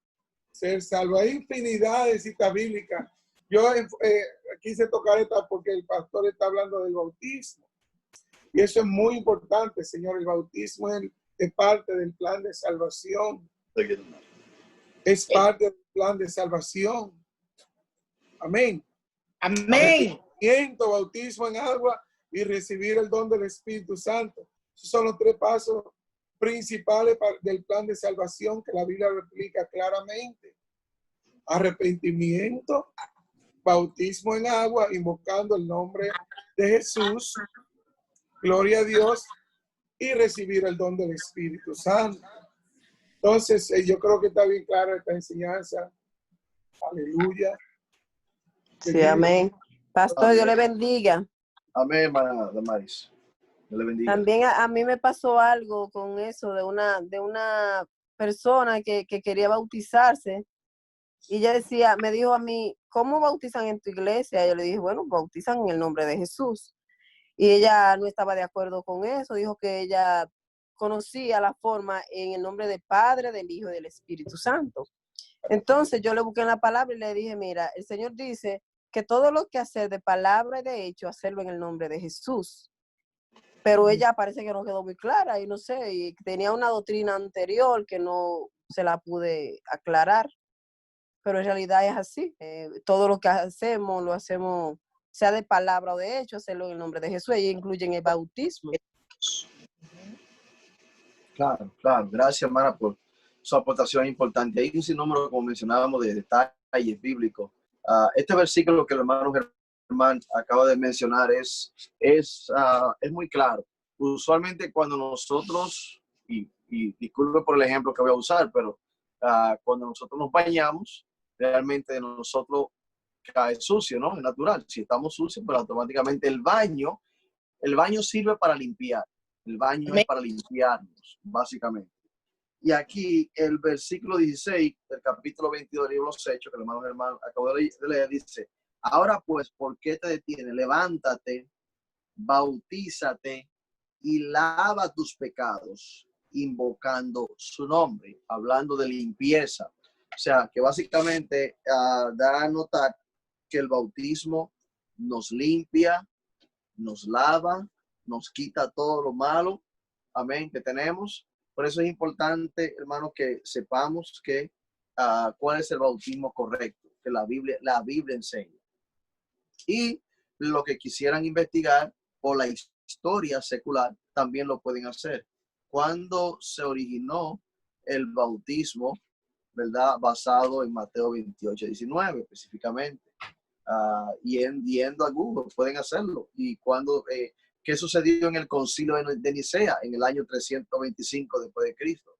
ser salvos. Hay infinidad de citas bíblicas. Yo quise tocar esta porque el pastor está hablando del bautismo. Y eso es muy importante, Señor. El bautismo es parte del plan de salvación. Es parte del plan de salvación. Amén. Amén. Bautismo en agua y recibir el don del Espíritu Santo. Esos son los 3 pasos principales del plan de salvación que la Biblia lo explica claramente. Arrepentimiento, bautismo en agua, invocando el nombre de Jesús, gloria a Dios, y recibir el don del Espíritu Santo. Entonces, yo creo que está bien clara esta enseñanza. Aleluya. Sí, amén. Pastor, Amén. Dios le bendiga. Amén, hermana Damaris. Dios le bendiga. También a mí me pasó algo con eso de una persona que quería bautizarse. Y ella decía, me dijo a mí, ¿cómo bautizan en tu iglesia? Yo le dije, bueno, bautizan en el nombre de Jesús. Y ella no estaba de acuerdo con eso, dijo que ella conocía la forma en el nombre del Padre, del Hijo y del Espíritu Santo. Entonces yo le busqué en la palabra y le dije, mira, el Señor dice que todo lo que hacer de palabra y de hecho, hacerlo en el nombre de Jesús. Pero ella parece que no quedó muy clara y no sé, y tenía una doctrina anterior que no se la pude aclarar. Pero en realidad es así. Todo lo que hacemos, lo hacemos, sea de palabra o de hecho, hacerlo en el nombre de Jesús. Y incluyen el bautismo. Claro, claro. Gracias, hermana, por su aportación importante. Hay un sinnúmero, como mencionábamos, de detalles bíblicos. Este versículo que el hermano Germán acaba de mencionar es muy claro. Usualmente cuando nosotros, y disculpe por el ejemplo que voy a usar, pero cuando nosotros nos bañamos, realmente nosotros cae sucio, ¿no? Es natural. Si estamos sucios, pero automáticamente el baño sirve para limpiar. El baño es para limpiarnos, básicamente. Y aquí el versículo 16 del capítulo 22 del libro de los Hechos, que el hermano acabó de leer, dice, ahora pues, ¿por qué te detienes? Levántate, bautízate y lava tus pecados, invocando su nombre, hablando de limpieza. O sea, que básicamente da a notar que el bautismo nos limpia, nos lava, nos quita todo lo malo, amén, que tenemos. Por eso es importante, hermanos, que sepamos que cuál es el bautismo correcto, que la Biblia enseña. Y lo que quisieran investigar por la historia secular, también lo pueden hacer. Cuando se originó el bautismo, ¿verdad? Basado en Mateo 28, 19 específicamente. Yendo a Google, pueden hacerlo. Y cuando, ¿qué sucedió en el concilio de Nicea en el año 325 después de Cristo?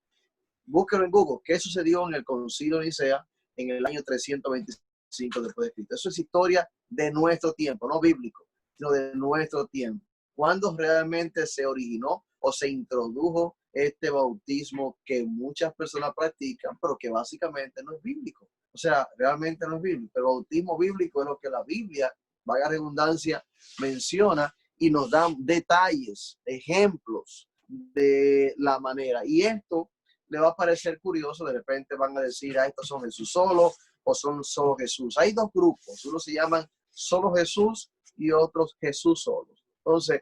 Búsquelo en Google. ¿Qué sucedió en el concilio de Nicea en el año 325 después de Cristo? Eso es historia de nuestro tiempo, no bíblico, sino de nuestro tiempo. ¿Cuándo realmente se originó o se introdujo este bautismo que muchas personas practican, pero que básicamente no es bíblico? O sea, realmente no es bíblico. El bautismo bíblico es lo que la Biblia, valga redundancia, menciona y nos da detalles, ejemplos de la manera. Y esto le va a parecer curioso, de repente van a decir, estos son Jesús solo o son solo Jesús. Hay dos grupos, unos se llaman solo Jesús y otros Jesús solos. Entonces,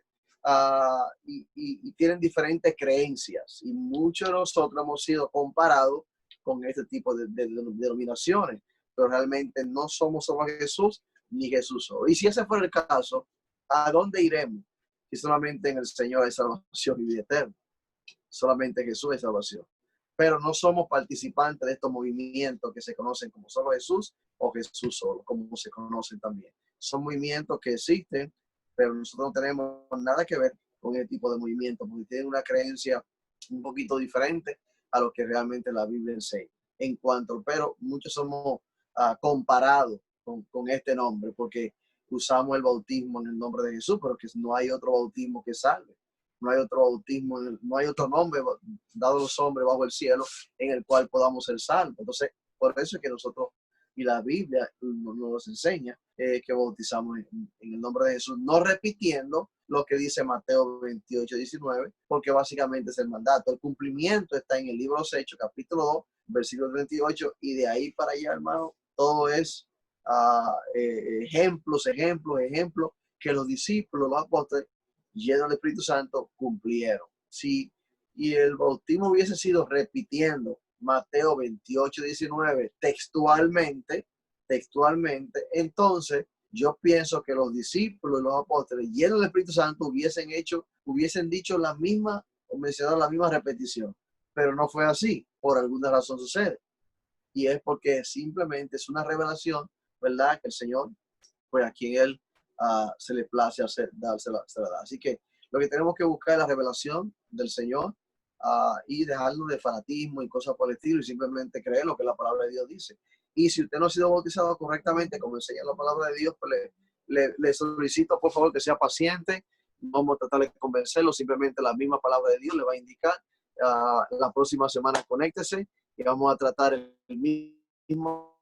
y tienen diferentes creencias y muchos de nosotros hemos sido comparados con este tipo de denominaciones, pero realmente no somos solo Jesús ni Jesús solo. Y si ese fuera el caso, ¿a dónde iremos? Si solamente en el Señor hay salvación y vida eterna. Solamente Jesús es salvación. Pero no somos participantes de estos movimientos que se conocen como solo Jesús o Jesús solo, como se conocen también. Son movimientos que existen, pero nosotros no tenemos nada que ver con este tipo de movimientos, porque tienen una creencia un poquito diferente a lo que realmente la Biblia enseña. Pero muchos somos comparados con este nombre, porque usamos el bautismo en el nombre de Jesús, pero que no hay otro bautismo que salve. No hay otro bautismo, no hay otro nombre dado a los hombres bajo el cielo en el cual podamos ser salvos. Entonces, por eso es que nosotros, y la Biblia nos enseña que bautizamos en el nombre de Jesús, no repitiendo lo que dice Mateo 28, 19, porque básicamente es el mandato. El cumplimiento está en el libro de los Hechos, capítulo 2, versículo 38, y de ahí para allá, hermano, todo es ejemplos, que los discípulos, los apóstoles, llenos del Espíritu Santo, cumplieron. Sí, y el bautismo hubiese sido repitiendo Mateo 28, 19 textualmente, entonces yo pienso que los discípulos y los apóstoles llenos del Espíritu Santo hubiesen dicho la misma, o mencionaron la misma repetición, pero no fue así, por alguna razón sucede. Y es porque simplemente es una revelación, ¿verdad? Que el Señor, pues a quien Él se le place hacer, dársela, se la da. Así que lo que tenemos que buscar es la revelación del Señor y dejarnos de fanatismo y cosas por el estilo y simplemente creer lo que la palabra de Dios dice. Y si usted no ha sido bautizado correctamente, como enseña la palabra de Dios, pues le solicito por favor que sea paciente. No vamos a tratar de convencerlo, simplemente la misma palabra de Dios le va a indicar. La próxima semana conéctese y vamos a tratar el mismo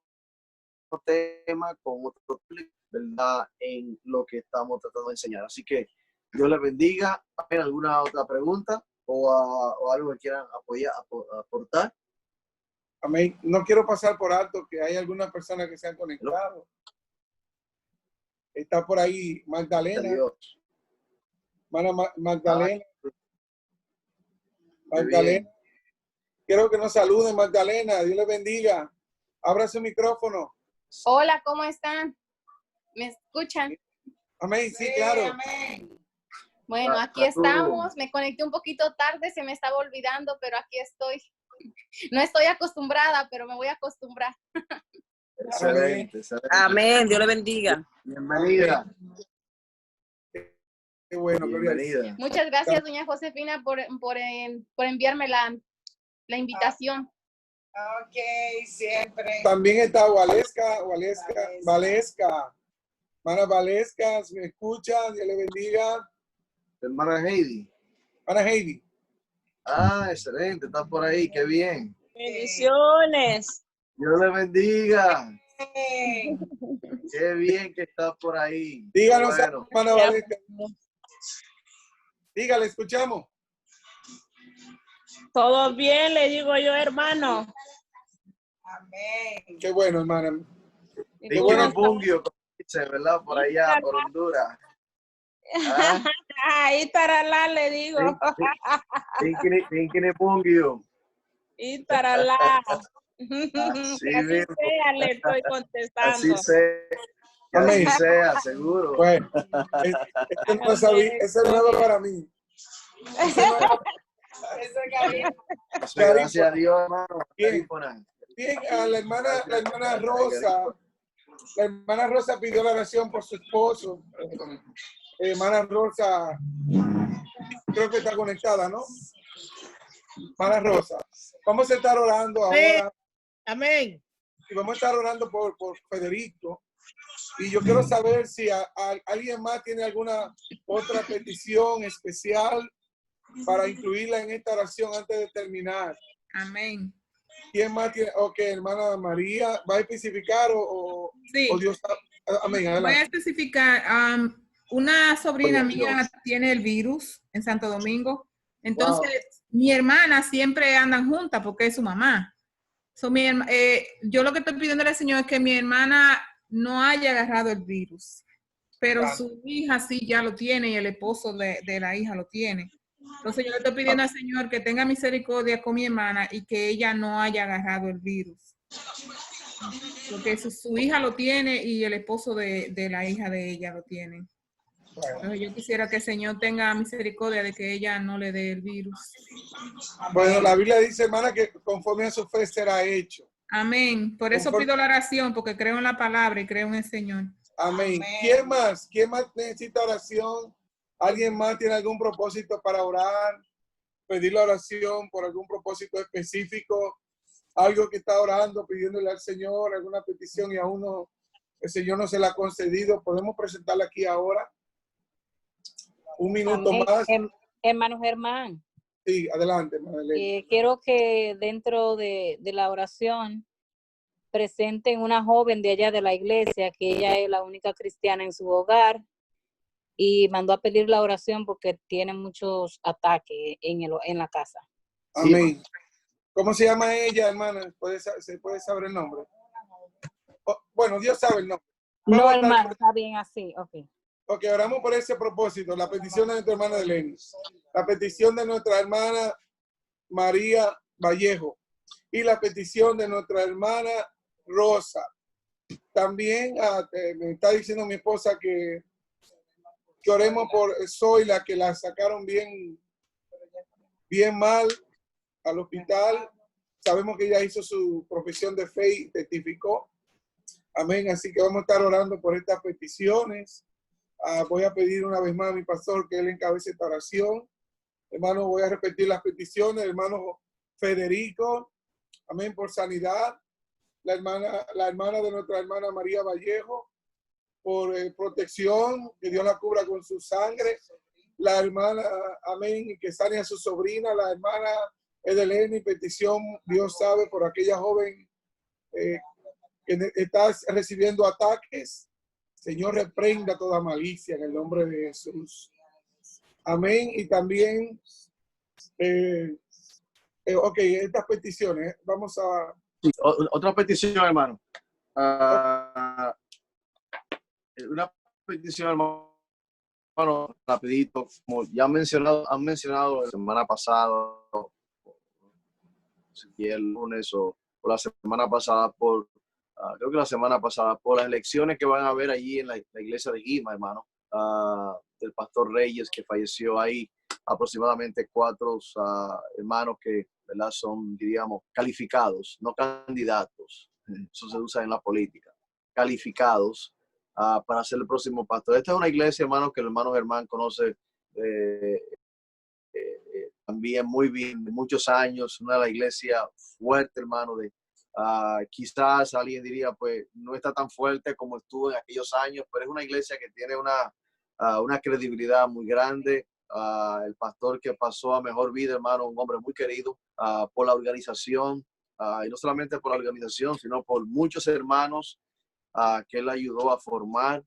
tema con otro, ¿verdad? En lo que estamos tratando de enseñar. Así que Dios les bendiga. ¿Hay alguna otra pregunta o algo que quieran aportar? Amén. No quiero pasar por alto que hay algunas personas que se han conectado. Está por ahí Magdalena. Dios. Magdalena. Magdalena. Quiero que nos saluden, Magdalena. Dios le bendiga. Abra su micrófono. Hola, ¿cómo están? ¿Me escuchan? Amén, sí, claro. Amén. Bueno, aquí estamos. Me conecté un poquito tarde, se me estaba olvidando, pero aquí estoy. No estoy acostumbrada, pero me voy a acostumbrar. Excelente, excelente. Amén, Dios le bendiga. Bienvenida. Qué bueno, Bienvenida. Muchas gracias, doña Josefina, por enviarme la invitación. Ok, siempre. También está Valesca. Hermana Valesca, si me escuchan, Dios le bendiga. Hermana Heidi. Hermana Heidi. Excelente, está por ahí, qué bien. Bendiciones. Dios le bendiga. Qué bien que está por ahí. Díganos, Bueno. hermana Valesca. Dígale, escuchamos. Todo bien, le digo yo, hermano. Amén. Qué bueno, hermana. Qué bueno, Bungio, como dice, ¿verdad? Por allá, por Honduras. Ahí taralá, le digo. Tinkini Bungio. Y taralá. Así Así mismo. sea, le estoy contestando. Así sea, seguro. Bueno, no sabía, eso es nuevo para mí. Gracias a Dios, hermano. Bien, a la hermana Rosa. La hermana Rosa pidió la oración por su esposo. Hermana Rosa, creo que está conectada, ¿no? Hermana Rosa, vamos a estar orando ahora. Amén. Y vamos a estar orando por Federico. Y yo quiero saber si alguien más tiene alguna otra petición especial para incluirla en esta oración antes de terminar. Amén. ¿Quién más tiene? Ok, hermana María, ¿va a especificar Sí. o Dios? Amén, Voy a adelante. especificar. Una sobrina Oye, mía Dios. tiene el virus en Santo Domingo. Entonces, mi hermana siempre andan juntas porque es su mamá. Yo lo que estoy pidiendo al Señor es que mi hermana no haya agarrado el virus, pero su hija sí ya lo tiene y el esposo de la hija lo tiene. Entonces yo le estoy pidiendo al Señor que tenga misericordia con mi hermana y que ella no haya agarrado el virus. Porque su hija lo tiene y el esposo de la hija de ella lo tiene. Entonces yo quisiera que el Señor tenga misericordia de que ella no le dé el virus. Bueno, la Biblia dice, hermana, que conforme a su fe será hecho. Amén. Por eso pido la oración, porque creo en la palabra y creo en el Señor. Amén. Amén. ¿Quién más? ¿Quién más necesita oración? ¿Alguien más tiene algún propósito para orar? Pedir la oración por algún propósito específico. Algo que está orando, pidiéndole al Señor, alguna petición y a uno el Señor no se la ha concedido. Podemos presentarla aquí ahora. Un minuto Amén. más. Hermano Germán, Sí, adelante, Madeleine. quiero que dentro de la oración presenten una joven de allá de la iglesia, que ella es la única cristiana en su hogar, y mandó a pedir la oración porque tiene muchos ataques en la casa. Amén. ¿Cómo se llama ella, hermana? ¿Se puede saber el nombre? Bueno, Dios sabe el nombre. No, hermano, está bien así, ok. Ok, oramos por ese propósito, la petición de nuestra hermana Eleni, la petición de nuestra hermana María Vallejo y la petición de nuestra hermana Rosa. También me está diciendo mi esposa que oremos por Zoila, que la sacaron bien bien mal al hospital. Sabemos que ella hizo su profesión de fe y testificó. Amén. Así que vamos a estar orando por estas peticiones. Voy a pedir una vez más a mi pastor que él encabece esta oración. Hermano, voy a repetir las peticiones. Hermano Federico, amén, por sanidad. La hermana de nuestra hermana María Vallejo, por protección, que Dios la cubra con su sangre. La hermana, amén, y que sane a su sobrina, la hermana Edeleni, petición, Dios sabe, por aquella joven que está recibiendo ataques. Señor, reprenda toda malicia en el nombre de Jesús. Amén. Y también, ok, estas peticiones, vamos a... Sí, otra petición, hermano. Una petición, hermano, rapidito, como ya han mencionado la semana pasada, y el lunes o la semana pasada, creo que la semana pasada, por las elecciones que van a haber allí en la iglesia de Guima, hermano, del pastor Reyes, que falleció ahí, aproximadamente 4 hermanos que, ¿verdad?, son, diríamos, calificados, no candidatos, eso se usa en la política, calificados para ser el próximo pastor. Esta es una iglesia, hermano, que el hermano Germán conoce también muy bien, de muchos años, una de las iglesias fuerte, hermano, quizás alguien diría, pues, no está tan fuerte como estuvo en aquellos años, pero es una iglesia que tiene una credibilidad muy grande. El pastor que pasó a mejor vida, hermano, un hombre muy querido por la organización, y no solamente por la organización, sino por muchos hermanos que él ayudó a formar.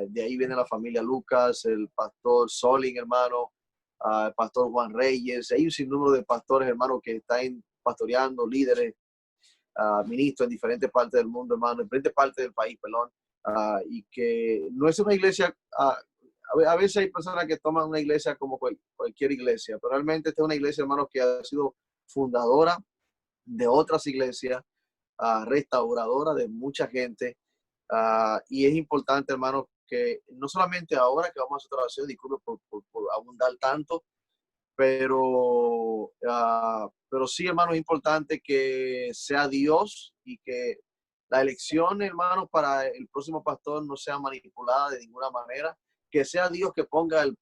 De ahí viene la familia Lucas, el pastor Solin, hermano, el pastor Juan Reyes. Hay un sinnúmero de pastores, hermano, que están pastoreando, líderes, ministros en diferentes partes del mundo, hermano, en diferentes partes del país, perdón, y que no es una iglesia, a veces hay personas que toman una iglesia como cualquier iglesia, pero realmente esta es una iglesia, hermano, que ha sido fundadora de otras iglesias, restauradora de mucha gente, y es importante, hermano, que no solamente ahora que vamos a hacer otra oración, disculpe por abundar tanto, pero sí, hermano, es importante que sea Dios y que la elección, hermano, para el próximo pastor no sea manipulada de ninguna manera, que sea Dios que ponga el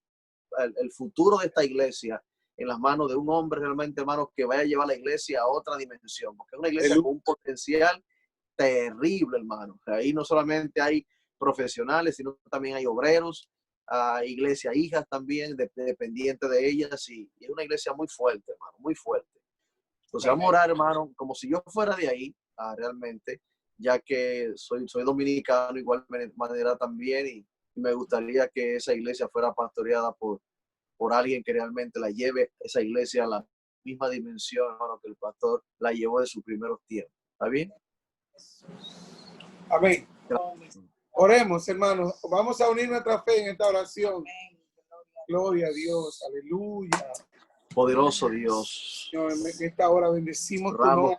futuro de esta iglesia en las manos de un hombre realmente, hermano, que vaya a llevar la iglesia a otra dimensión, porque es una iglesia con un potencial terrible, hermano. Ahí no solamente hay profesionales, sino también hay obreros, iglesia, hijas también, dependientes de ellas, y es una iglesia muy fuerte, hermano, muy fuerte. Entonces vamos a orar, hermano, como si yo fuera de ahí, realmente, ya que soy dominicano, igual manera también, y me gustaría que esa iglesia fuera pastoreada por alguien que realmente la lleve esa iglesia a la misma dimensión, hermano, que el pastor la llevó de sus primeros tiempos. ¿Está bien? Amén. Oremos, hermanos. Vamos a unir nuestra fe en esta oración. Gloria a Dios. Aleluya. Poderoso Dios. Señor, en esta hora bendecimos tu nombre,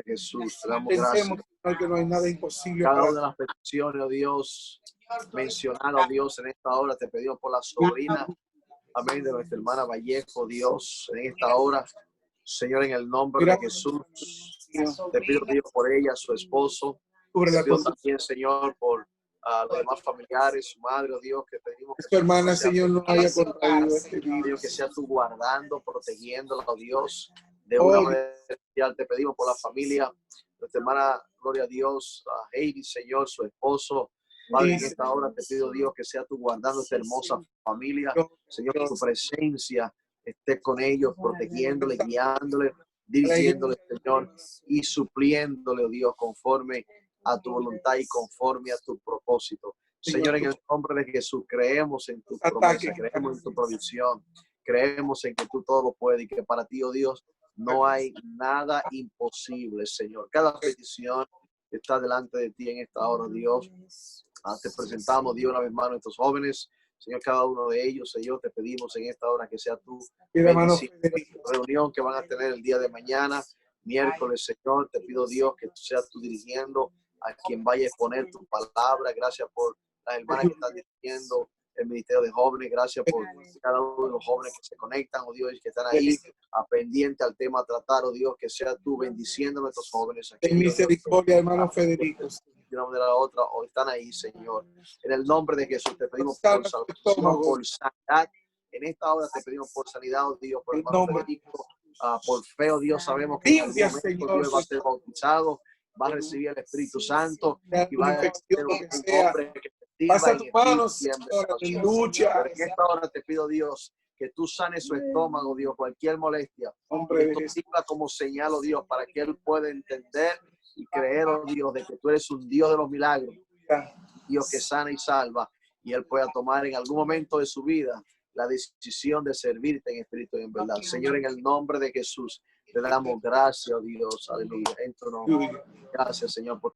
Jesús. Te damos gracias. Señor, que no hay nada imposible. Cada una de las peticiones, oh Dios, mencionadas, oh Dios, en esta hora te pedimos por la sobrina, amén, de nuestra hermana Vallejo, Dios, en esta hora, Señor, en el nombre de Jesús, te pido, Dios, por ella, su esposo, te pido también, Señor, por los demás familiares, su madre, oh Dios, que pedimos que tu hermana, Señor, no haya contraído este virus, que sea tú guardando, protegiéndola, oh Dios, de una manera especial. Te pedimos por la familia, nuestra hermana, gloria a Dios, a Heidi, Señor, su esposo. Padre, en esta hora te pido, Dios, que sea tú guardando esta hermosa familia. Señor, que tu presencia esté con ellos, protegiéndole, guiándole, dirigiéndole, Señor, y supliéndole, oh Dios, conforme a tu voluntad y conforme a tu propósito. Señor, en el nombre de Jesús, creemos en tu promesa, creemos en tu provisión, creemos en que tú todo lo puedes y que para ti, oh Dios, no hay nada imposible, Señor. Cada petición está delante de ti en esta hora, Dios. Te presentamos, Dios, una vez más a nuestros jóvenes, Señor, cada uno de ellos, Señor, te pedimos en esta hora que sea tu reunión que van a tener el día de mañana, miércoles, Señor. Te pido, Dios, que seas tú dirigiendo a quien vaya a exponer tu palabra. Gracias por las hermanas que están dirigiendo el Ministerio de Jóvenes. Gracias por cada uno de los jóvenes que se conectan, oh Dios, que están ahí pendiente al tema a tratar, oh Dios, que sea tú bendiciendo a nuestros jóvenes aquí. En misericordia, hermano Federico. De una manera u otra, o están ahí, Señor. En el nombre de Jesús te pedimos por salvación, por sanidad. En esta hora te pedimos por sanidad, oh Dios, por el hermano Federico. Por fe, oh Dios, sabemos que en algún momento Dios va a ser bautizado, va a recibir el Espíritu Santo y va a ser un hombre que te pasa tu mano, Señor, lucha. Pero en esta hora te pido, Dios, que tú sanes su estómago, Dios, cualquier molestia. Que tú sirva como señal, oh Dios, para que él pueda entender y creer, oh Dios, de que tú eres un Dios de los milagros, Dios que sana y salva, y él pueda tomar en algún momento de su vida la decisión de servirte en espíritu y en verdad. Señor, en el nombre de Jesús, te damos gracias, oh Dios, aleluya, en tu nombre. Gracias, Señor, por